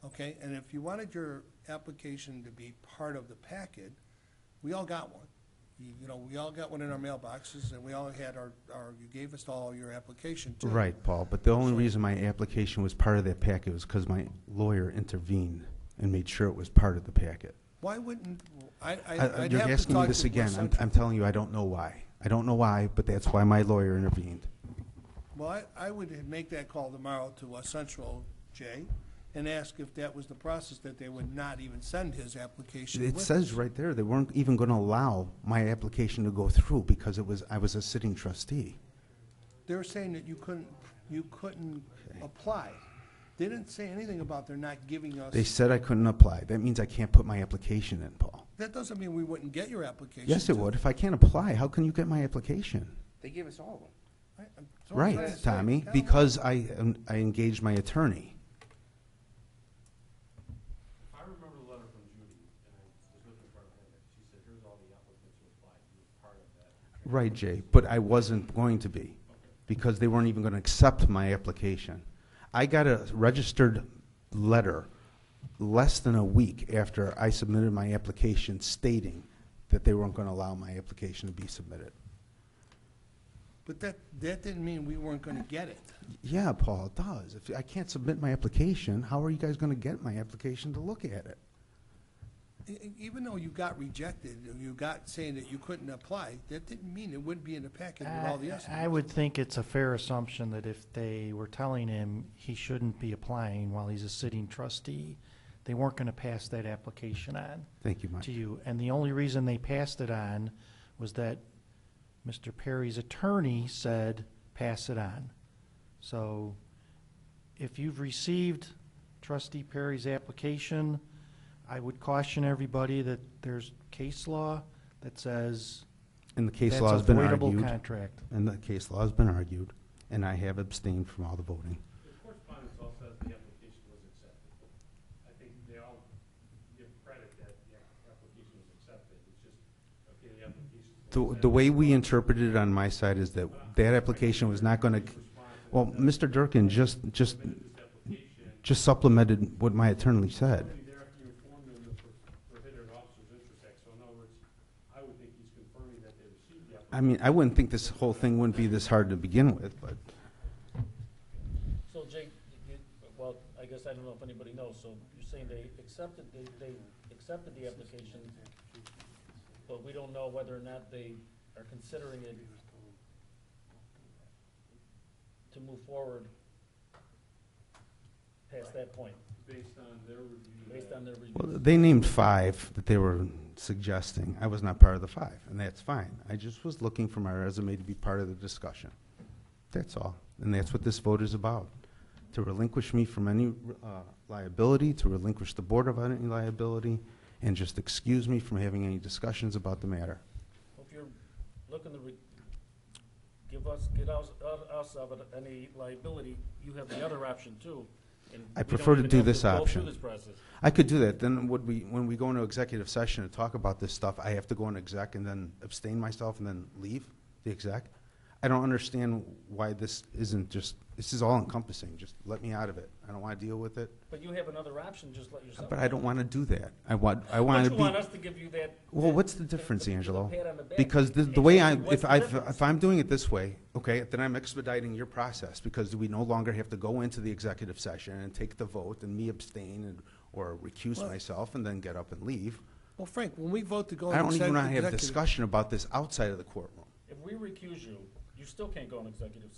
Okay, and if you wanted your application to be part of the packet, we all got one. You know, we all got one in our mailboxes, and we all had you gave us all your application too. Right, Paul, but the only reason my application was part of that packet was because my lawyer intervened and made sure it was part of the packet. Why wouldn't, I'd You're have to asking me talk this to again. West I'm Central. telling you, I don't know why. I don't know why, but that's why my lawyer intervened. Well, I would make that call tomorrow to West Central, Jay, and ask if that was the process, that they would not even send his application It with says us. right there, they weren't even going to allow my application to go through because I was a sitting trustee. They were saying that you couldn't apply. They didn't say anything about they're not giving us. They said I couldn't apply. That means I can't put my application in, Paul. That doesn't mean we wouldn't get your application. Yes, it too. would. If I can't apply, how can you get my application? They gave us all of them. Right, that's what I'm trying Right, to say. Tommy, Hell, because I engaged my attorney. I remember the letter from Judy, and I was looking for her, she said, here's all the applicants who applied, you were part of that. Right, Jay, but I wasn't going to be, because they weren't even going to accept my application. I got a registered letter less than a week after I submitted my application stating that they weren't going to allow my application to be submitted. But that didn't mean we weren't gonna get it. Yeah, Paul, it does. If I can't submit my application, how are you guys going to get my application to look at it? Even though you got rejected, or you got saying that you couldn't apply, that didn't mean it wouldn't be in the packet with all the estimates. I would think it's a fair assumption that if they were telling him he shouldn't be applying while he's a sitting trustee, they weren't going to pass that application on Thank you, Mike. to you. And the only reason they passed it on was that Mr. Perry's attorney said, pass it on. So if you've received Trustee Perry's application, I would caution everybody that there's case law that says And the case that's law a has been voidable argued. contract. And the case law has been argued, and I have abstained from all the voting. The correspondence all says the application was accepted. I think they all give credit that the application was accepted, it's just, okay, the application. The way we interpreted it on my side is that that application was not going to, well, Mr. Durkin just supplemented what my attorney said. There after you informed them of the Prohibited Officers Interest Act, so in other words, I would think he's confirming that they received the application. I mean, I wouldn't think this whole thing wouldn't be this hard to begin with, but So Jake, well, I guess I don't know if anybody knows, so you're saying they accepted the application, but we don't know whether or not they are considering it to move forward past that point, Based on their review. based on their review. Well, they named 5 that they were suggesting. I was not part of the 5, and that's fine. I just was looking for my resume to be part of the discussion. That's all. And that's what this vote is about. To relinquish me from any liability, to relinquish the board of any liability, and just excuse me from having any discussions about the matter. If you're looking to get us of any liability, you have the other option too. And I we don't prefer to even do have this go through option. this process. I could do that. Then when we go into executive session and talk about this stuff, I have to go in exec and then abstain myself and then leave the exec? I don't understand why this isn't just, this is all encompassing. Just let me out of it. I don't want to deal with it. But you have another option, just let yourself. But I don't want to do that. I want But to you be. want us to give you that. Well, what's the difference, the Angelo? pat on the back. Because the way Exactly. What's the difference? if I'm doing it this way, okay, then I'm expediting your process because we no longer have to go into the executive session and take the vote and me abstain or recuse Well- myself and then get up and leave. Well, Frank, when we vote to go I into don't even want to have executive, discussion about this outside of the courtroom. If we recuse you, you still can't go in executive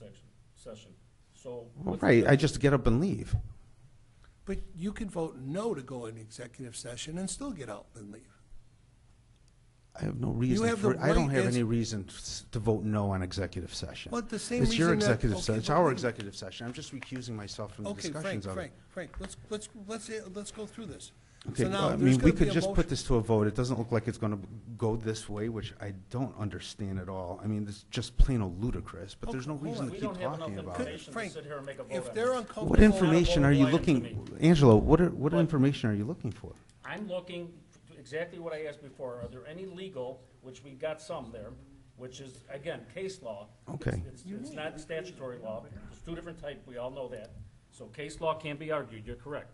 session. So. Well, what's the right, I difference? just get up and leave. but you can vote no to go in executive session and still get out and leave. I have no reason have for, the I don't right have as- any reason to vote no on executive session. Well, the same It's your reason that- executive okay, session, it's but our wait a executive session. I'm just recusing myself from the Okay, discussions of it. Frank, let's go through this. Okay, So now, I there's mean, we gonna be could a just put motion- this to a vote. It doesn't look like it's going to go this way, which I don't understand at all. I mean, it's just plain old ludicrous, but there's no Okay, hold reason on. to We keep don't have enough talking about it. information to Frank, sit here and make a vote If on they're this. uncomfortable. What information are you Items to looking, me. Angelo, what What? information are you looking for? I'm looking, exactly what I asked before, are there any legal, which we got some there, which is, again, case law. Okay. It's not statutory law, there's 2 different types, we all know that. So case law can be argued, you're correct.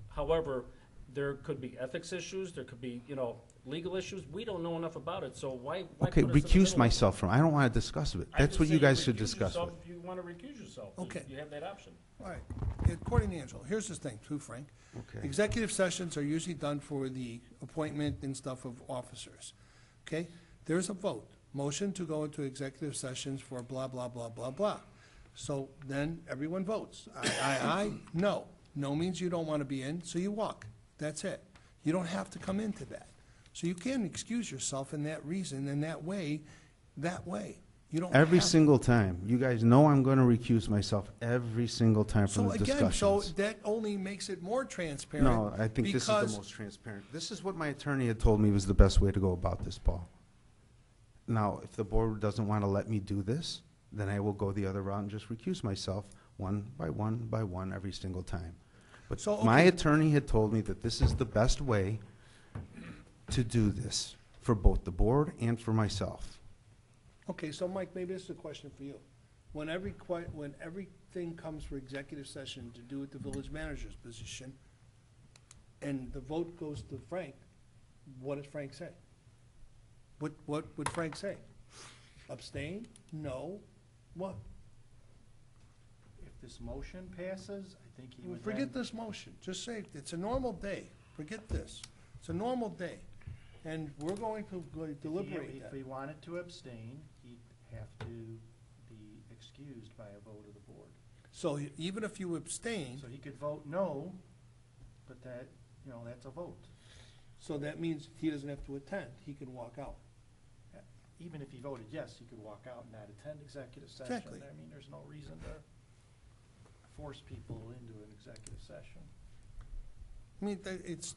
However, there could be ethics issues, there could be, legal issues, we don't know enough about it, so why Okay, put us in the recuse middle? myself from, I don't want to discuss it. I That's just what say you guys recuse should discuss yourself with. If you want to recuse yourself, Okay. you have that option. All right, according to Angelo, here's the thing too, Frank. Okay. Executive sessions are usually done for the appointment and stuff of officers, okay? There's a vote, motion to go into executive sessions for blah, blah, blah, blah, blah. So then everyone votes. Aye, no. No means you don't want to be in, so you walk. That's it. You don't have to come into that. So you can excuse yourself in that reason, and that way. You don't Every have- single time. You guys know I'm going to recuse myself every single time from So the again, so discussions. that only makes it more transparent. No, I think this is because- the most transparent. This is what my attorney had told me was the best way to go about this, Paul. Now, if the board doesn't want to let me do this, then I will go the other route and just recuse myself one by one every single time. But So, my okay. attorney had told me that this is the best way to do this for both the board and for myself. Okay, so Mike, maybe this is a question for you. When everything comes for executive session to do with the village manager's position, and the vote goes to Frank, what does Frank say? What would Frank say? Abstain? No? What? If this motion passes, I think he would Forget then- this motion. Just say, it's a normal day. Forget this. It's a normal day. And we're going to deliberate If that. he wanted to abstain, he'd have to be excused by a vote of the board. So even if you abstain, So he could vote no, but that, that's a vote. so that means he doesn't have to attend. He can walk out. Even if he voted yes, he could walk out and not attend executive session. Exactly. I mean, there's no reason to force people into an executive session. I mean, it's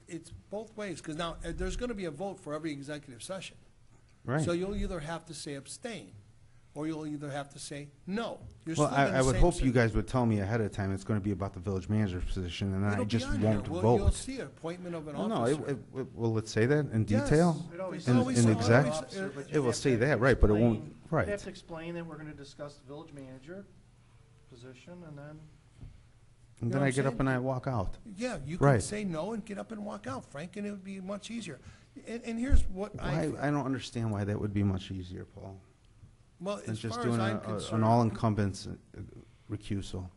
both ways, because now, there's gonna be a vote for every executive session. Right. So you'll either have to say abstain, or you'll either have to say no. You're Well, still in the I would same hope you sit- guys would tell me ahead of time it's going to be about the village manager's position, and then I It'll be just on here. won't Well, vote. You'll see appointment of an Well, no, officer. will it say that in Yes. detail? It always In- says in vote exec? officer, but It you will have say to that, right, but it won't, explain- right. You have to explain that we're gonna discuss the village manager position, and then And know then what I I'm get up saying? and I walk out. Yeah, you can Right. say no and get up and walk out, Frank, and it would be much easier. And here's what Why, I don't understand why that would be much easier, Paul, well, than as just far as doing I'm an concerned. all-incumbents recusal.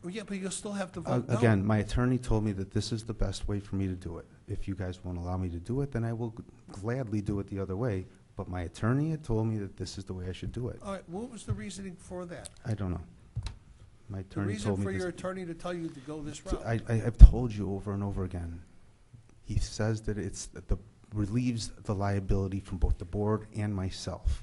Well, yeah, but you'll still have to vote no. Again, my attorney told me that this is the best way for me to do it. If you guys won't allow me to do it, then I will gladly do it the other way, But my attorney had told me that this is the way I should do it. All right, what was the reasoning for that? I don't know. My The attorney reason told me for this. your attorney to tell you to go this route? I've told you over and over again. He says that relieves the liability from both the board and myself.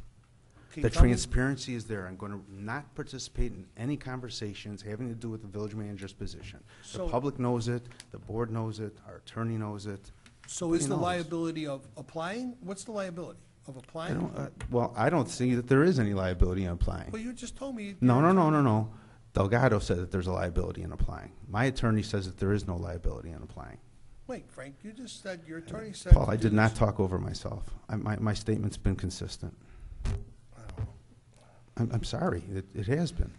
Okay, The tell me- transparency is there. I'm going to not participate in any conversations having to do with the village manager's position. The So- public knows it, the board knows it, our attorney knows it. So is the knows? liability of applying, what's the liability of applying? Well, I don't see that there is any liability in applying. Well, you just told me. No. Delgado said that there's a liability in applying. My attorney says that there is no liability in applying. Wait, Frank, you just said, your attorney said. Paul, to I do did not this. talk over myself. My statement's been consistent. I'm sorry, it has been.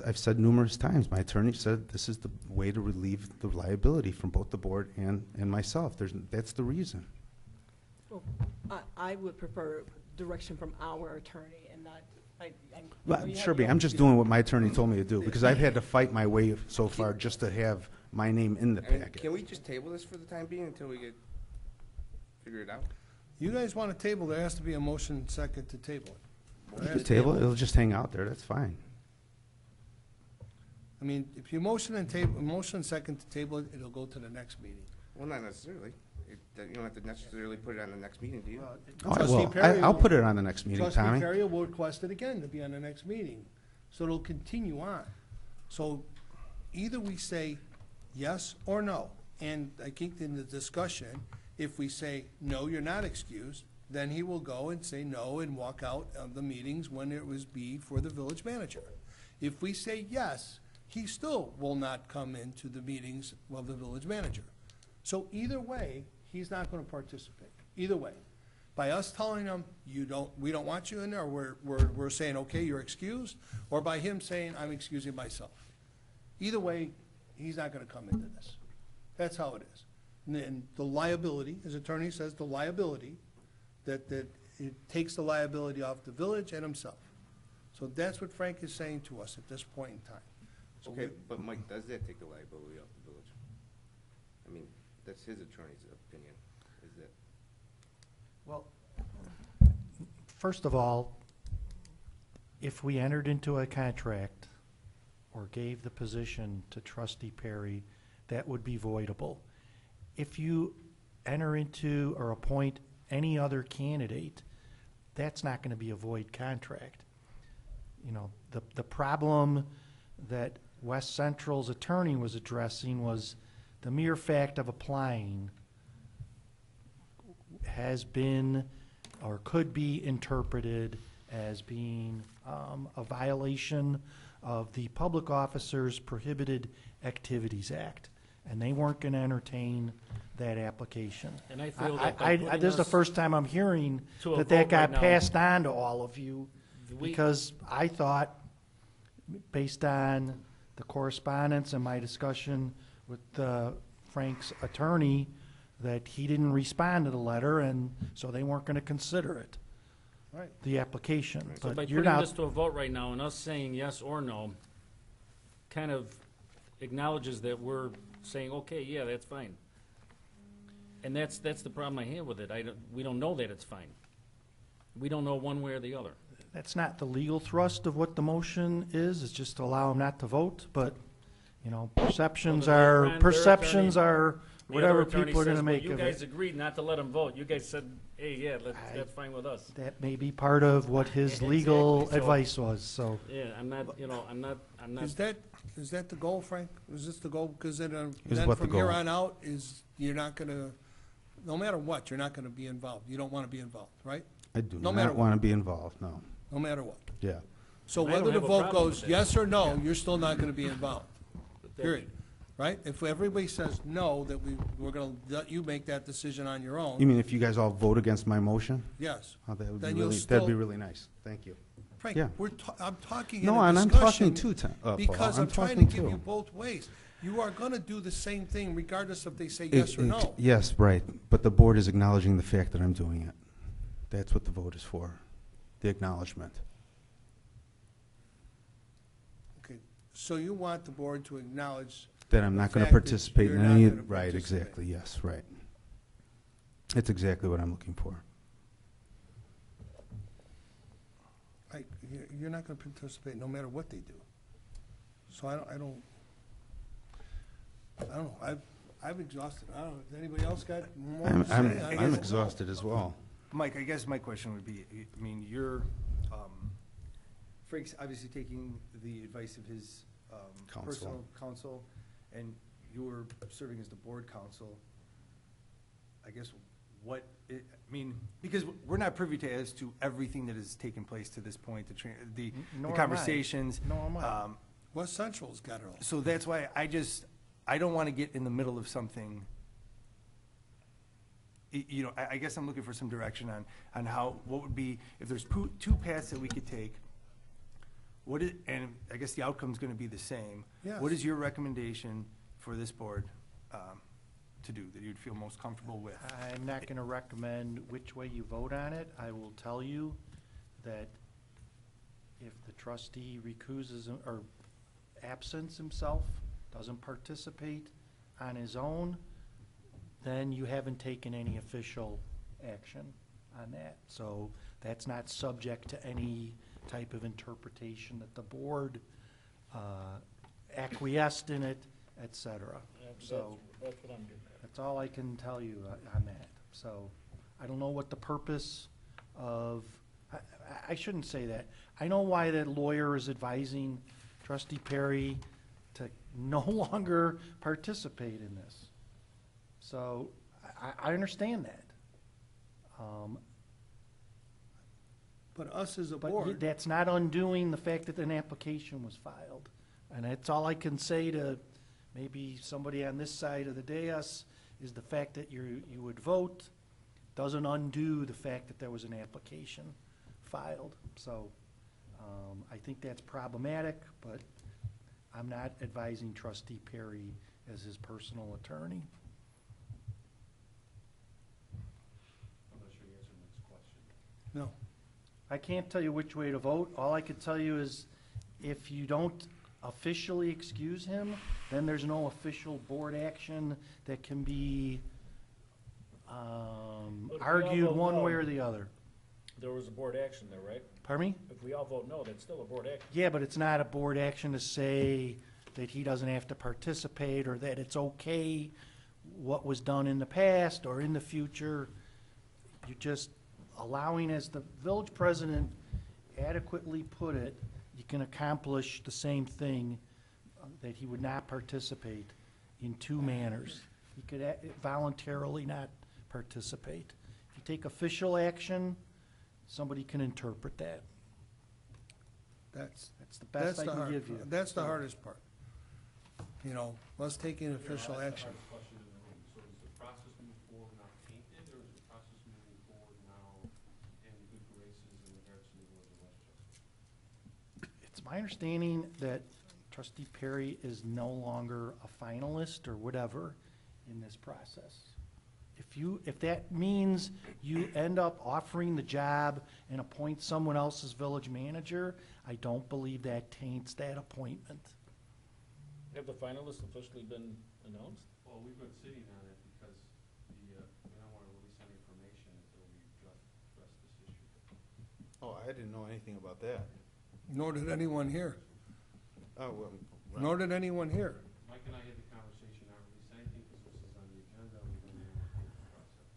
I've said numerous times, my attorney said this is the way to relieve the liability from both the board and myself. That's the reason. Well, I would prefer direction from our attorney and not, Well, Sherby, I'm just doing what my attorney told me to do, because I've had to fight my way so far just to have my name in the I mean, packet. can we just table this for the time being until we figure it out? You guys want to table, there has to be a motion second to table it. You can table it, it'll just hang out there, that's fine. I mean, if you motion second to table it, it'll go to the next meeting. Well, not necessarily. You don't have to necessarily put it on the next meeting, do you? Oh, I Trustee will. Perry I'll will- put it on the next meeting, Trustee Tommy. Perry will request it again to be on the next meeting, so it'll continue on. So either we say yes or no, and I think in the discussion, if we say, no, you're not excused, then he will go and say no and walk out of the meetings when it was be for the village manager. If we say yes, he still will not come into the meetings of the village manager. So either way, he's not gonna participate, either way. By us telling him, we don't want you in there, or we're saying, okay, you're excused, or by him saying, I'm excusing myself. Either way, he's not gonna come into this. That's how it is. And then the liability, his attorney says the liability, that it takes the liability off the village and himself. So that's what Frank is saying to us at this point in time. So Okay, but Mike, does that take the liability off the village? I mean, that's his attorney's opinion, is that? Well, first of all, if we entered into a contract or gave the position to Trustee Perry, that would be voidable. If you enter into or appoint any other candidate, that's not going to be a void contract. You know, the problem that West Central's attorney was addressing was the mere fact of applying has been or could be interpreted as being a violation of the Public Officers Prohibited Activities Act, and they weren't going to entertain that application. And I feel that by putting This is the us first time I'm hearing to a that vote got right now- passed on to all of you, We- because I thought, based on the correspondence and my discussion with Frank's attorney, that he didn't respond to the letter, and so they weren't going to consider it, Right. the application. So by But you're putting not, this to a vote right now and us saying yes or no, kind of acknowledges that we're saying, okay, yeah, that's fine. And that's the problem I have with it. We don't know that it's fine. We don't know one way or the other. that's not the legal thrust of what the motion is, it's just to allow them not to vote, but, you know, perceptions Well, their are, attorney- perceptions are The other whatever attorney people are going says, to well, make you of guys it. agreed not to let them vote. You guys said, hey, yeah, I- that's fine with us. That may be part of what his Exactly, legal so- advice was, so. Yeah, I'm not. Is that the goal, Frank? Is this the goal? Because then Is what the from here goal? on out, you're not gonna, no matter what, you're not gonna be involved. You don't wanna be involved, right? I do No matter not want to be involved, no. No matter what. Yeah. So I don't whether the have a vote problem goes with that. yes or no, you're still not gonna be involved, That- period. Right? If everybody says no, that we're gonna let you make that decision on your You own, mean if you guys all vote against my motion? yes. Oh, that would be Then you'll really, still- that'd be really nice. Thank you. Frank, Yeah. I'm talking in a No, and I'm discussion talking too, Paul. because I'm trying to talking give you too. both ways. You are gonna do the same thing regardless if they say It- yes or it- no. Yes, right, but the board is acknowledging the fact that I'm doing it. That's what the vote is for, the acknowledgement. Okay, so you want the board to acknowledge, That I'm The not going to fact that participate you're in not any, gonna right, participate. exactly, yes, right. That's exactly what I'm looking for. you're not gonna participate no matter what they do. So I don't know, I've exhausted, I don't know, has anybody else got more to say? I I'm guess- exhausted as well. Mike, I guess my question would be, I mean, you're, Frank's obviously taking the advice of his Counsel. personal counsel, and you're serving as the board counsel. I guess what, I mean, because we're not privy to as to everything that has taken place to this point, the Nor am I. conversations. Nor am I. West Central's got it all. So that's why I don't want to get in the middle of something. You know, I guess I'm looking for some direction on how, what would be, if there's two paths that we could take, and I guess the outcome's going to be the same. Yes. What is your recommendation for this board to do, that you'd feel most comfortable with? I'm not going to recommend which way you vote on it. I will tell you that if the trustee recuses or absents himself, doesn't participate on his own, then you haven't taken any official action on that. So that's not subject to any type of interpretation that the board acquiesced in it, et cetera. So That's what I'm getting at. that's all I can tell you on that. So I don't know what the purpose of, I shouldn't say that. I know why that lawyer is advising Trustee Perry to no longer participate in this. So I understand that. But us as a But board, that's not undoing the fact that an application was filed. And that's all I can say to maybe somebody on this side of the dais, is the fact that you would vote doesn't undo the fact that there was an application filed. So I think that's problematic, but I'm not advising Trustee Perry as his personal attorney. I'm not sure you answered Mike's question. no. I can't tell you which way to vote. All I could tell you is if you don't officially excuse him, then there's no official board action that can be But we argued all one know- way or the other. There was a board action there, right? Pardon me? If we all vote no, that's still a board action. Yeah, but it's not a board action to say that he doesn't have to participate or that it's okay what was done in the past or in the future. You're just allowing, as the village president adequately put it, you can accomplish the same thing, that he would not participate in two manners. He could voluntarily not participate. If you take official action, somebody can interpret that. That's That's the best I the can hard- give you. That's the hardest part. You know, us taking official That's the action. hardest question in the room. So is the process moving forward now tainted, or is the process moving forward now in good graces in regards to the village of Westchester? It's my understanding that Trustee Perry is no longer a finalist or whatever in this process. If that means you end up offering the job and appoint someone else as village manager, I don't believe that taints that appointment. Have the finalists officially been announced? Well, we've been sitting on it because we don't want to release any information until we address this issue. Oh, I didn't know anything about that. Nor did anyone here. Oh, well. Nor did anyone here. Mike and I had the conversation, not release anything because this is on the agenda, we don't know what the process.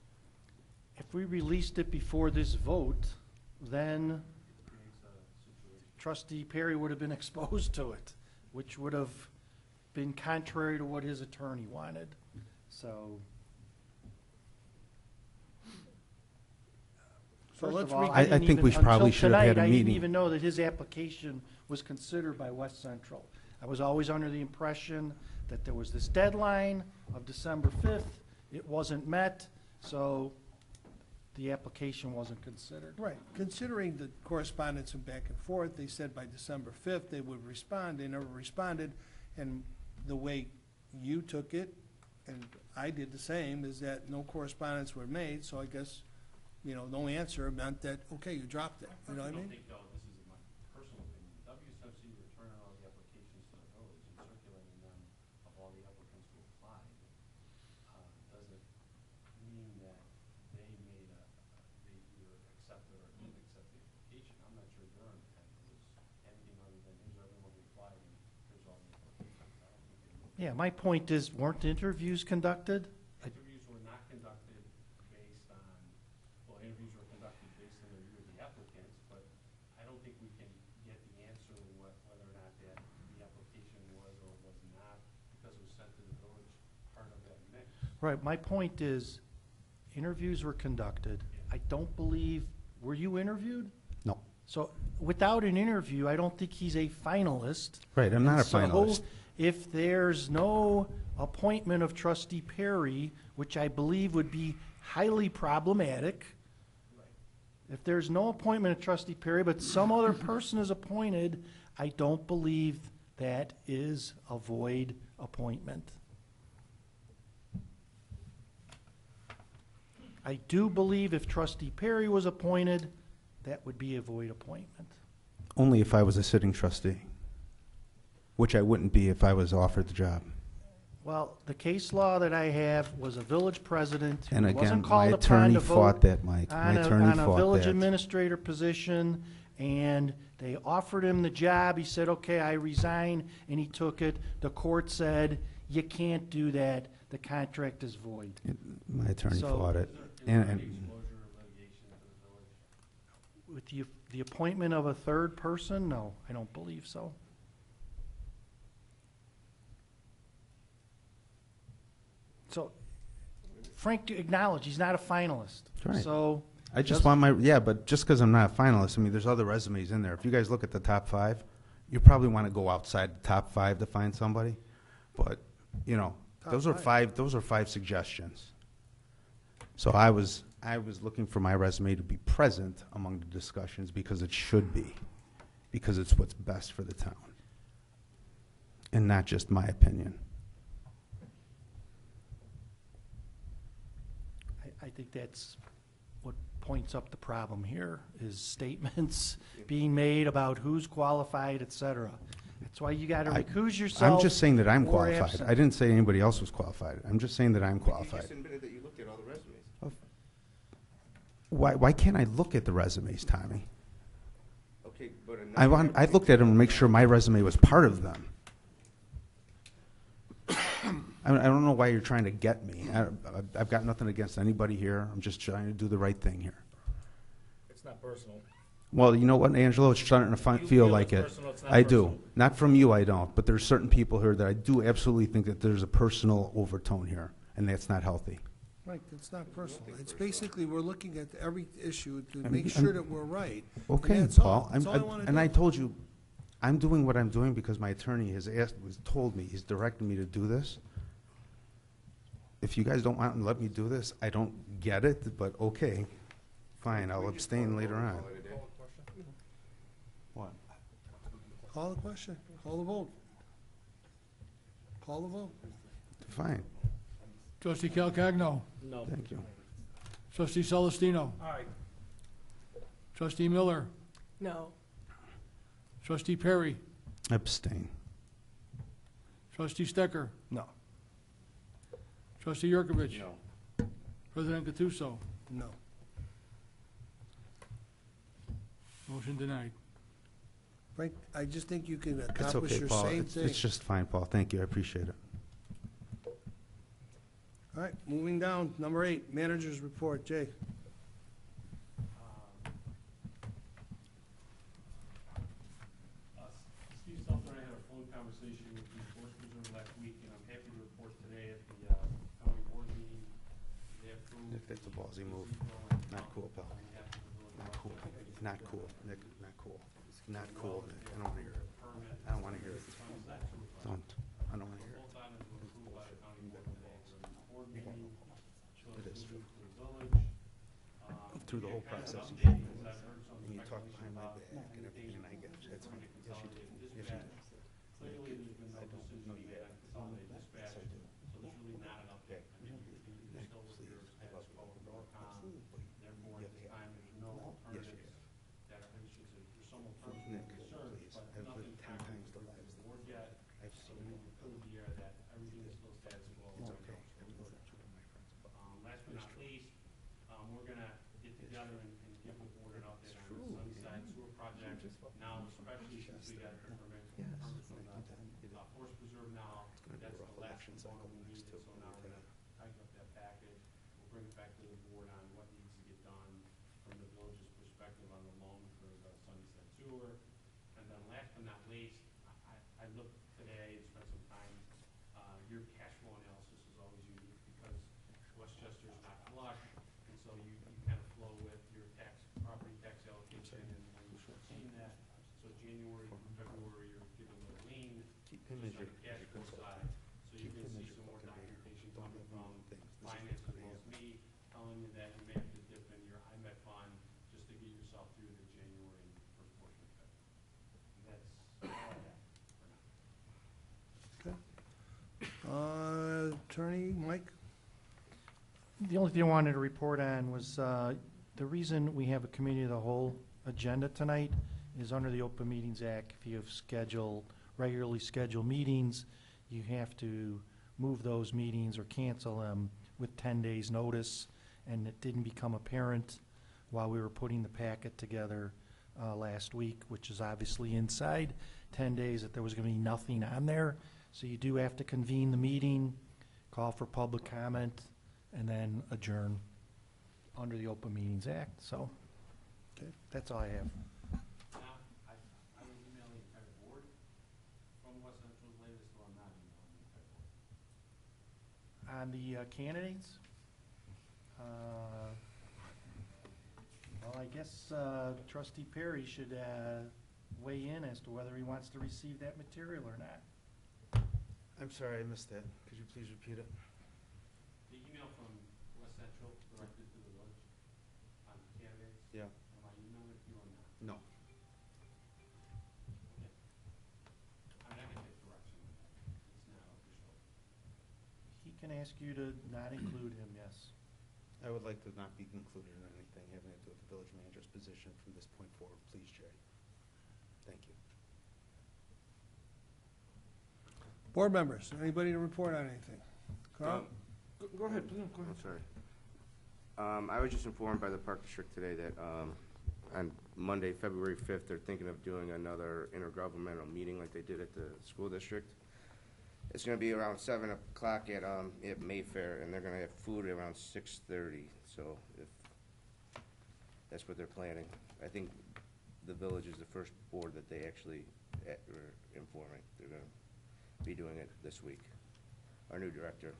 If we released it before this vote, then It creates a situation. Trustee Perry would have been exposed to it, which would have been contrary to what his attorney wanted. So, So first let's of all, re- I didn't think we even- probably until should have had tonight, a I didn't meeting. even know that his application was considered by West Central. I was always under the impression that there was this deadline of December 5th. It wasn't met, so the application wasn't considered. Right, considering the correspondence and back and forth, they said by December 5th they would respond, they never responded, and the way you took it, and I did the same, is that no correspondence were made, so I guess, you know, no answer meant that, okay, you dropped it, you know what I I mean? think, though, this is my personal opinion, WSMC returning all the applications to the village and circulating them of all the applicants who applied, doesn't mean that they made they either accepted or didn't accept the application. I'm not sure they're independent. Yeah, my point is, weren't interviews conducted? Interviews were not conducted based on, well, interviews were conducted based on the review of the applicants, but I don't think we can get the answer whether or not that the application was or was not, because it was sent to the village, part of that mix. Right, my point is, interviews were conducted. I don't believe, were you interviewed? No. So without an interview, I don't think he's a finalist. Right, I'm not a And so finalist. if there's no appointment of trustee Perry, which I believe would be highly problematic, if there's no appointment of trustee Perry, but some other person is appointed, I don't believe that is a void appointment. I do believe if trustee Perry was appointed, that would be a void appointment. Only if I was a sitting trustee, which I wouldn't be if I was offered the job. Well, the case law that I have was a village president who And again, wasn't my called upon attorney to fought vote that, Mike. My attorney on a fought village that. administrator position, and they offered him the job. He said, okay, I resign, and he took it. The court said, you can't do that. The contract is void. My attorney So- fought it. Is there And- any exposure or litigation to the village? With the appointment of a third person, no, I don't believe so. So Frank acknowledged he's not a finalist. Right. So I just want my, yeah, but just because I'm not a finalist, I mean, there's other resumes in there. If you guys look at the top 5, you probably want to go outside the top 5 to find somebody. But, you know, those are 5 suggestions. So I was looking for my resume to be present among the discussions because it should be, because it's what's best for the town. And not just my opinion. I think that's what points up the problem here, is statements being made about who's qualified, et cetera. That's why you got to recuse yourself. I'm just saying that I'm or qualified. absent. I didn't say anybody else was qualified. I'm just saying that I'm But you qualified. just admitted that you looked at all the resumes. Why can't I look at the resumes, Tommy? Okay, but I looked at them to make sure my resume was part of them. I don't know why you're trying to get me. I've got nothing against anybody here. I'm just trying to do the right thing here. It's not personal. Well, you know what, Angelo? It's starting to You feel feel like it's it. personal, it's not I do. personal. Not from you, I don't. But there's certain people here that I do absolutely think that there's a personal overtone here, and that's not healthy. Mike, it's not personal. It's basically, we're looking at every issue to I'm- make I'm- sure that we're right. And Okay, that's all. Paul. That's all I want to do. And I told you, I'm doing what I'm doing because my attorney told me, he's directed me to do this. If you guys don't want to let me do this, I don't get it, but okay, fine, I'll abstain later on. What? Call the question. Call the vote. Call the vote. Fine, Trustee Calcagno. No. thank you. Trustee Celestino. Aye. Trustee Miller. No. Trustee Perry. Abstain. Trustee Stecker. No. Trustee Yurkovich. No. President Gattuso. No. Motion denied. Frank, I just think you can It's accomplish okay, your Paul. same It's thing. just fine, Paul. Thank you, I appreciate it. All right, moving down, number 8, managers report. Jay? Steve Stelter and I had a phone conversation with the Forest Preserve last week, and I'm happy to report today at the county board meeting, they approved. Nick, that's a ballsy move. Not cool, pal. Not cool. Not cool, Nick, not cool. It's not cool, Nick. I don't want to hear it. I don't want to hear it. Don't. I don't want to hear it. Both items were approved by the county board today, so the board meeting shows It is moving true. to the village. Through the we whole had kind of process, an you update, because I've heard some And you talk speculation behind my about back and everything, and I get it. That's fine. Yes, you do. consolidated Yes, you dispatch. do. Clearly, there's been no decision No, you made on haven't. consolidated Yes, dispatch, I do. so there's really not an update. I mean, you're still with your status quo with Norcom, therefore, at this time, there's no Yes, you alternatives that are, I should say, there's some alternatives Nick, and concerns, please. but I've nothing lived 10 concrete times the from lives the board yet, I've so seen we it. will prove the year that everything is still status quo. It's and okay. no Everybody changes. should have my friends. Last but not least, we're gonna get together and give the board an update on the Sunnyside Sewer Project. Now, especially since we got the permit from the Forest Preserve now, that's too. So now we're gonna tighten up that package. We'll bring it back to the board on what needs to get done from the village's perspective on the loan for the Sunnyside sewer. And then last but not least, I looked today and spent some time, your cash flow analysis is always unique because Westchester is not flush, and so you kind of flow with your property tax allocation, and you've seen that. So January through February, you're getting a little lean, Keep just on the cash flow side. So you're gonna see some more documentation coming from finance as well as me, telling you that you may have to dip in your IMET fund just to get yourself through the January and first portion of February. And that's all I have for now. Attorney Mike? The only thing I wanted to report on was the reason we have a committee of the whole agenda tonight is under the Open Meetings Act. If you have regularly scheduled meetings, you have to move those meetings or cancel them with 10 days' notice. And it didn't become apparent while we were putting the packet together last week, which is obviously inside 10 days, that there was going to be nothing on there. So you do have to convene the meeting, call for public comment, and then adjourn under the Open Meetings Act. So Okay. that's all I have. Now, I will email the entire board from West Central's latest, or I'm not emailing the entire board. On the candidates, well, I guess Trustee Perry should weigh in as to whether he wants to receive that material or not. I'm sorry, I missed that. Could you please repeat it? The email from West Central directed to the village on candidates, Yeah. am I emailing it to you or not? No. Okay. I mean, I can take direction with that. It's not official. He can ask you to not include him, yes. I would like to not be included in anything having to do with the village manager's position from this point forward, please, Jerry. Thank you. Board members, anybody to report on anything? Carl? Go ahead, please. Go ahead. Sorry. I was just informed by the Park District today that on Monday, February 5th, they're thinking of doing another intergovernmental meeting like they did at the school district. It's going to be around 7 o'clock at Mayfair, and they're going to have food around 6:30. So if that's what they're planning. I think the village is the first board that they actually are informing. They're going to be doing it this week. Our new director,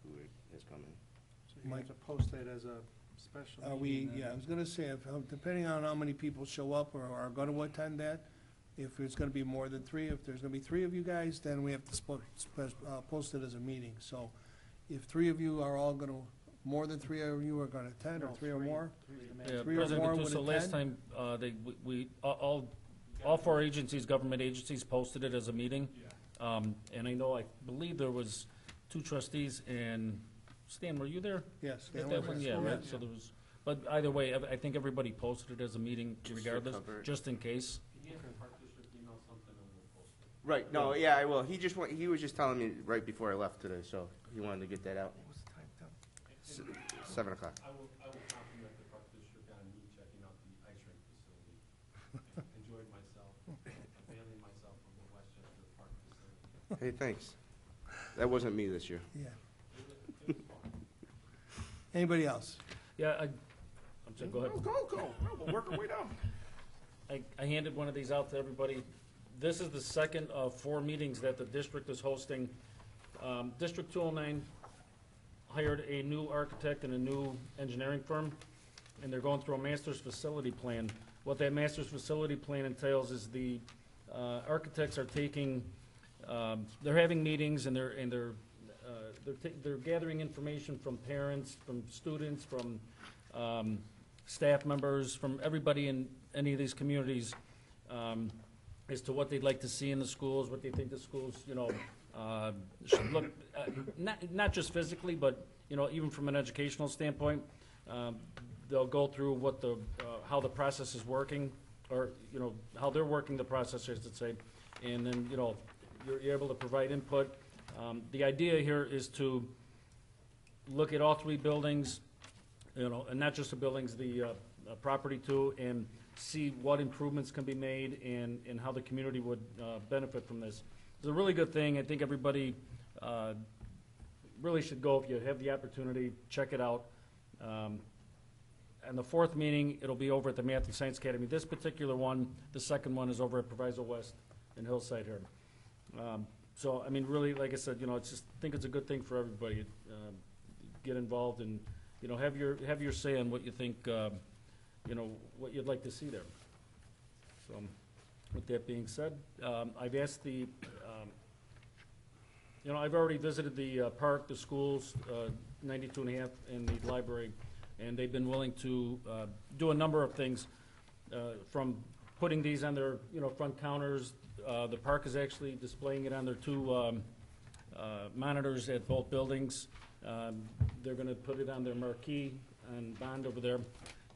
who has come in. So you have to post that as a special Yeah, I was gonna say, depending on how many people show up or are gonna attend that, if it's gonna be more than 3, if there's gonna be 3 of you guys, then we have to post it as a meeting. So if 3 of you are all gonna, more than 3 of you are gonna attend, or 3 or more? Yeah, 3 or President more would Gattuso, last attend? time, all 4 agencies, government agencies posted it as a meeting. And I believe there was 2 trustees, and Stan, were you there? Yes. At that one, yeah, right, so there was, but either way, I think everybody posted it as a meeting Just to regardless, cover it. just in case. If you have the Park District email something, and we'll post it. Right. No. Yeah, I will. He was just telling me right before I left today, so he wanted to get that out. What was the time, Tom? 7 o'clock. I will compliment the Park District on me checking out the ice rink facility. Enjoyed myself, availing myself of the Westchester Park facility. Hey, thanks. That wasn't me this year. Yeah. It was fun. Anybody else? Yeah, I'm sorry, go ahead. Go. We'll work our way down. I handed one of these out to everybody. This is the second of 4 meetings that the district is hosting. District 209 hired a new architect and a new engineering firm, and they're going through a master's facility plan. What that master's facility plan entails is the architects are taking, they're having meetings, and they're gathering information from parents, from students, from staff members, from everybody in any of these communities, as to what they'd like to see in the schools, what they think the schools, should look, not just physically, but, even from an educational standpoint. They'll go through what how the process is working, or, how they're working the process, I should say. And then, you're able to provide input. The idea here is to look at all 3 buildings, and not just the buildings, the property too, and see what improvements can be made and how the community would benefit from this. It's a really good thing. I think everybody really should go if you have the opportunity, check it out. And the fourth meeting, it'll be over at the Math and Science Academy. This particular one, the second one is over at Proviso West in Hillside here. So, I mean, really, like I said, you know, it's just, I think it's a good thing for everybody. Get involved and, you know, have your say on what you think, you know, what you'd like to see there. So, with that being said, I've asked the, you know, I've already visited the park, the schools, 92 and a half, and the library, and they've been willing to do a number of things, from putting these on their, you know, front counters. The park is actually displaying it on their two monitors at both buildings. They're going to put it on their marquee and bond over there.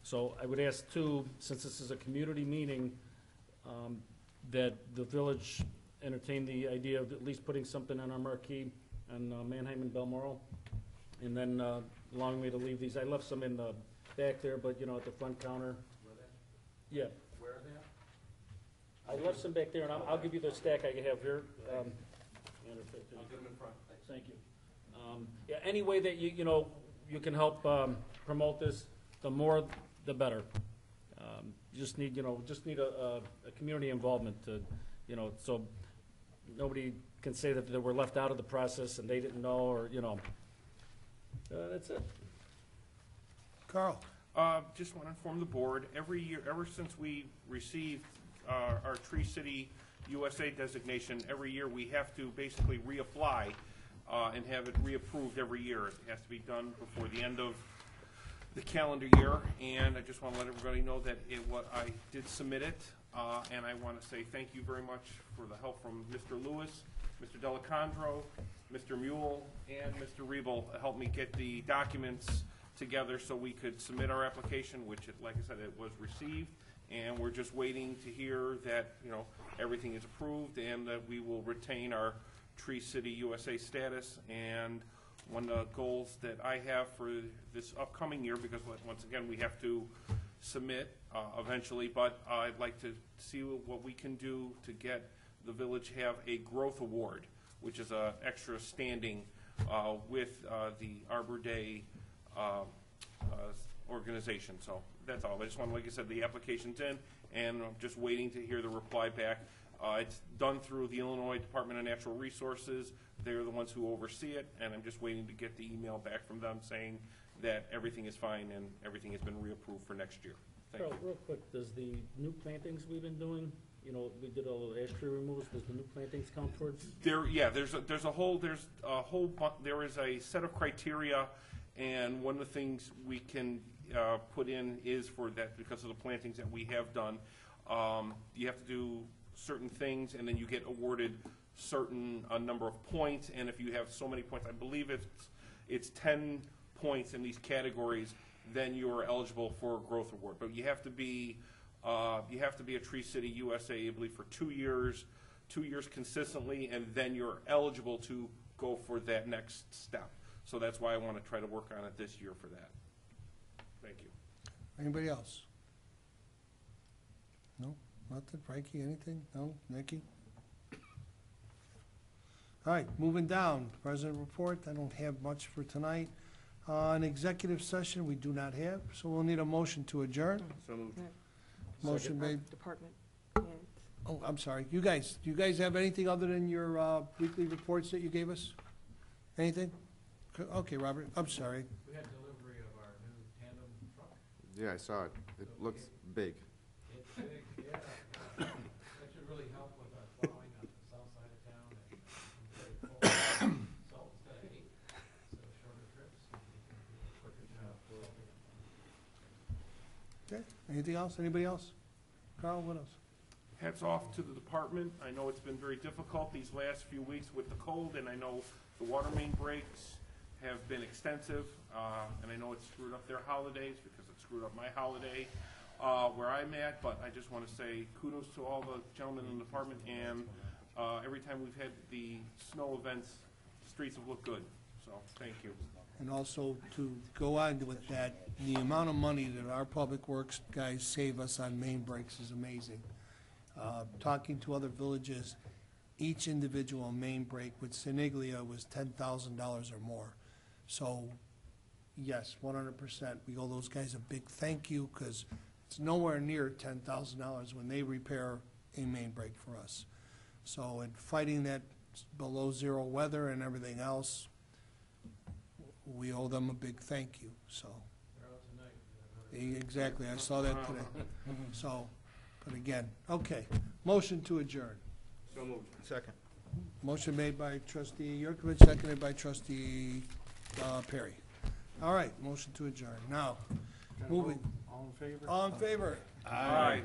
So I would ask too, since this is a community meeting, that the village entertain the idea of at least putting something on our marquee on Manheim and Balmoral, and then allowing me to leave these. I left some in the back there, but, you know, at the front counter. Yeah. Where are they at? I left some back there, and I'll give you the stack I have here. I'll get them in front. Thank you. Yeah, any way that you know, you can help promote this, the more, the better. You just need, you know, a community involvement to, you know, so nobody can say that they were left out of the process and they didn't know, or, you know. That's it. Carl? Just want to inform the board, every year, ever since we received our Tree City USA designation, every year we have to basically reapply and have it reapproved every year. It has to be done before the end of the calendar year, and I just want to let everybody know that I did submit it, and I want to say thank you very much for the help from Mr. Lewis, Mr. Delicandro, Mr. Mule, and Mr. Riebel helped me get the documents together so we could submit our application, which, like I said, it was received, and we're just waiting to hear that, you know, everything is approved and that we will retain our Tree City USA status. And one of the goals that I have for this upcoming year, because once again we have to submit eventually, but I'd like to see what we can do to get the village have a growth award, which is a extra standing with the Arbor Day organization. So that's all. I just want to, like I said, the application's in, and I'm just waiting to hear the reply back. It's done through the Illinois Department of Natural Resources. They're the ones who oversee it, and I'm just waiting to get the email back from them saying that everything is fine and everything has been reapproved for next year. Thank you. Carl, real quick, does the new plantings we've been doing, you know, we did all the ash tree removals, does the new plantings count towards? There is a set of criteria, and one of the things we can put in is for that, because of the plantings that we have done, you have to do certain things, and then you get awarded certain number of points, and if you have so many points, I believe it's 10 points in these categories, then you are eligible for a growth award. But you have to be a Tree City USA, I believe, for 2 years consistently, and then you're eligible to go for that next step. So that's why I want to try to work on it this year for that. Thank you. Anybody else? No? Nothing? Frankie, anything? No? Nikki? All right, moving down. President report, I don't have much for tonight. An executive session, we do not have, so we'll need a motion to adjourn. So moved. Motion made. Department. Oh, I'm sorry. Do you guys have anything other than your weekly reports that you gave us? Anything? Okay, Robert, I'm sorry. We had delivery of our new tandem truck. Yeah, I saw it. It looks big. It's big, yeah. That should really help with our plowing on the south side of town and salt instead of hate, so shorter trips. And we can do a quicker job. Okay, anything else? Anybody else? Carl, what else? Hats off to the department. I know it's been very difficult these last few weeks with the cold, and I know the water main breaks have been extensive, and I know it's screwed up their holidays because it screwed up my holiday where I'm at, but I just want to say kudos to all the gentlemen in the department, and every time we've had the snow events, the streets have looked good, so thank you. And also to go on with that, the amount of money that our public works guys save us on main breaks is amazing. Talking to other villages, each individual main break with Siniglia was $10,000 or more. So, yes, 100%. We owe those guys a big thank you, because it's nowhere near $10,000 when they repair a main break for us. So, in fighting that below zero weather and everything else, we owe them a big thank you, so. Exactly, I saw that today. So, but again, okay, motion to adjourn. So moved. Second. Motion made by trustee Yurkovich, seconded by trustee Perry. All right, motion to adjourn. Now, moving, All in favor? all in favor? Aye.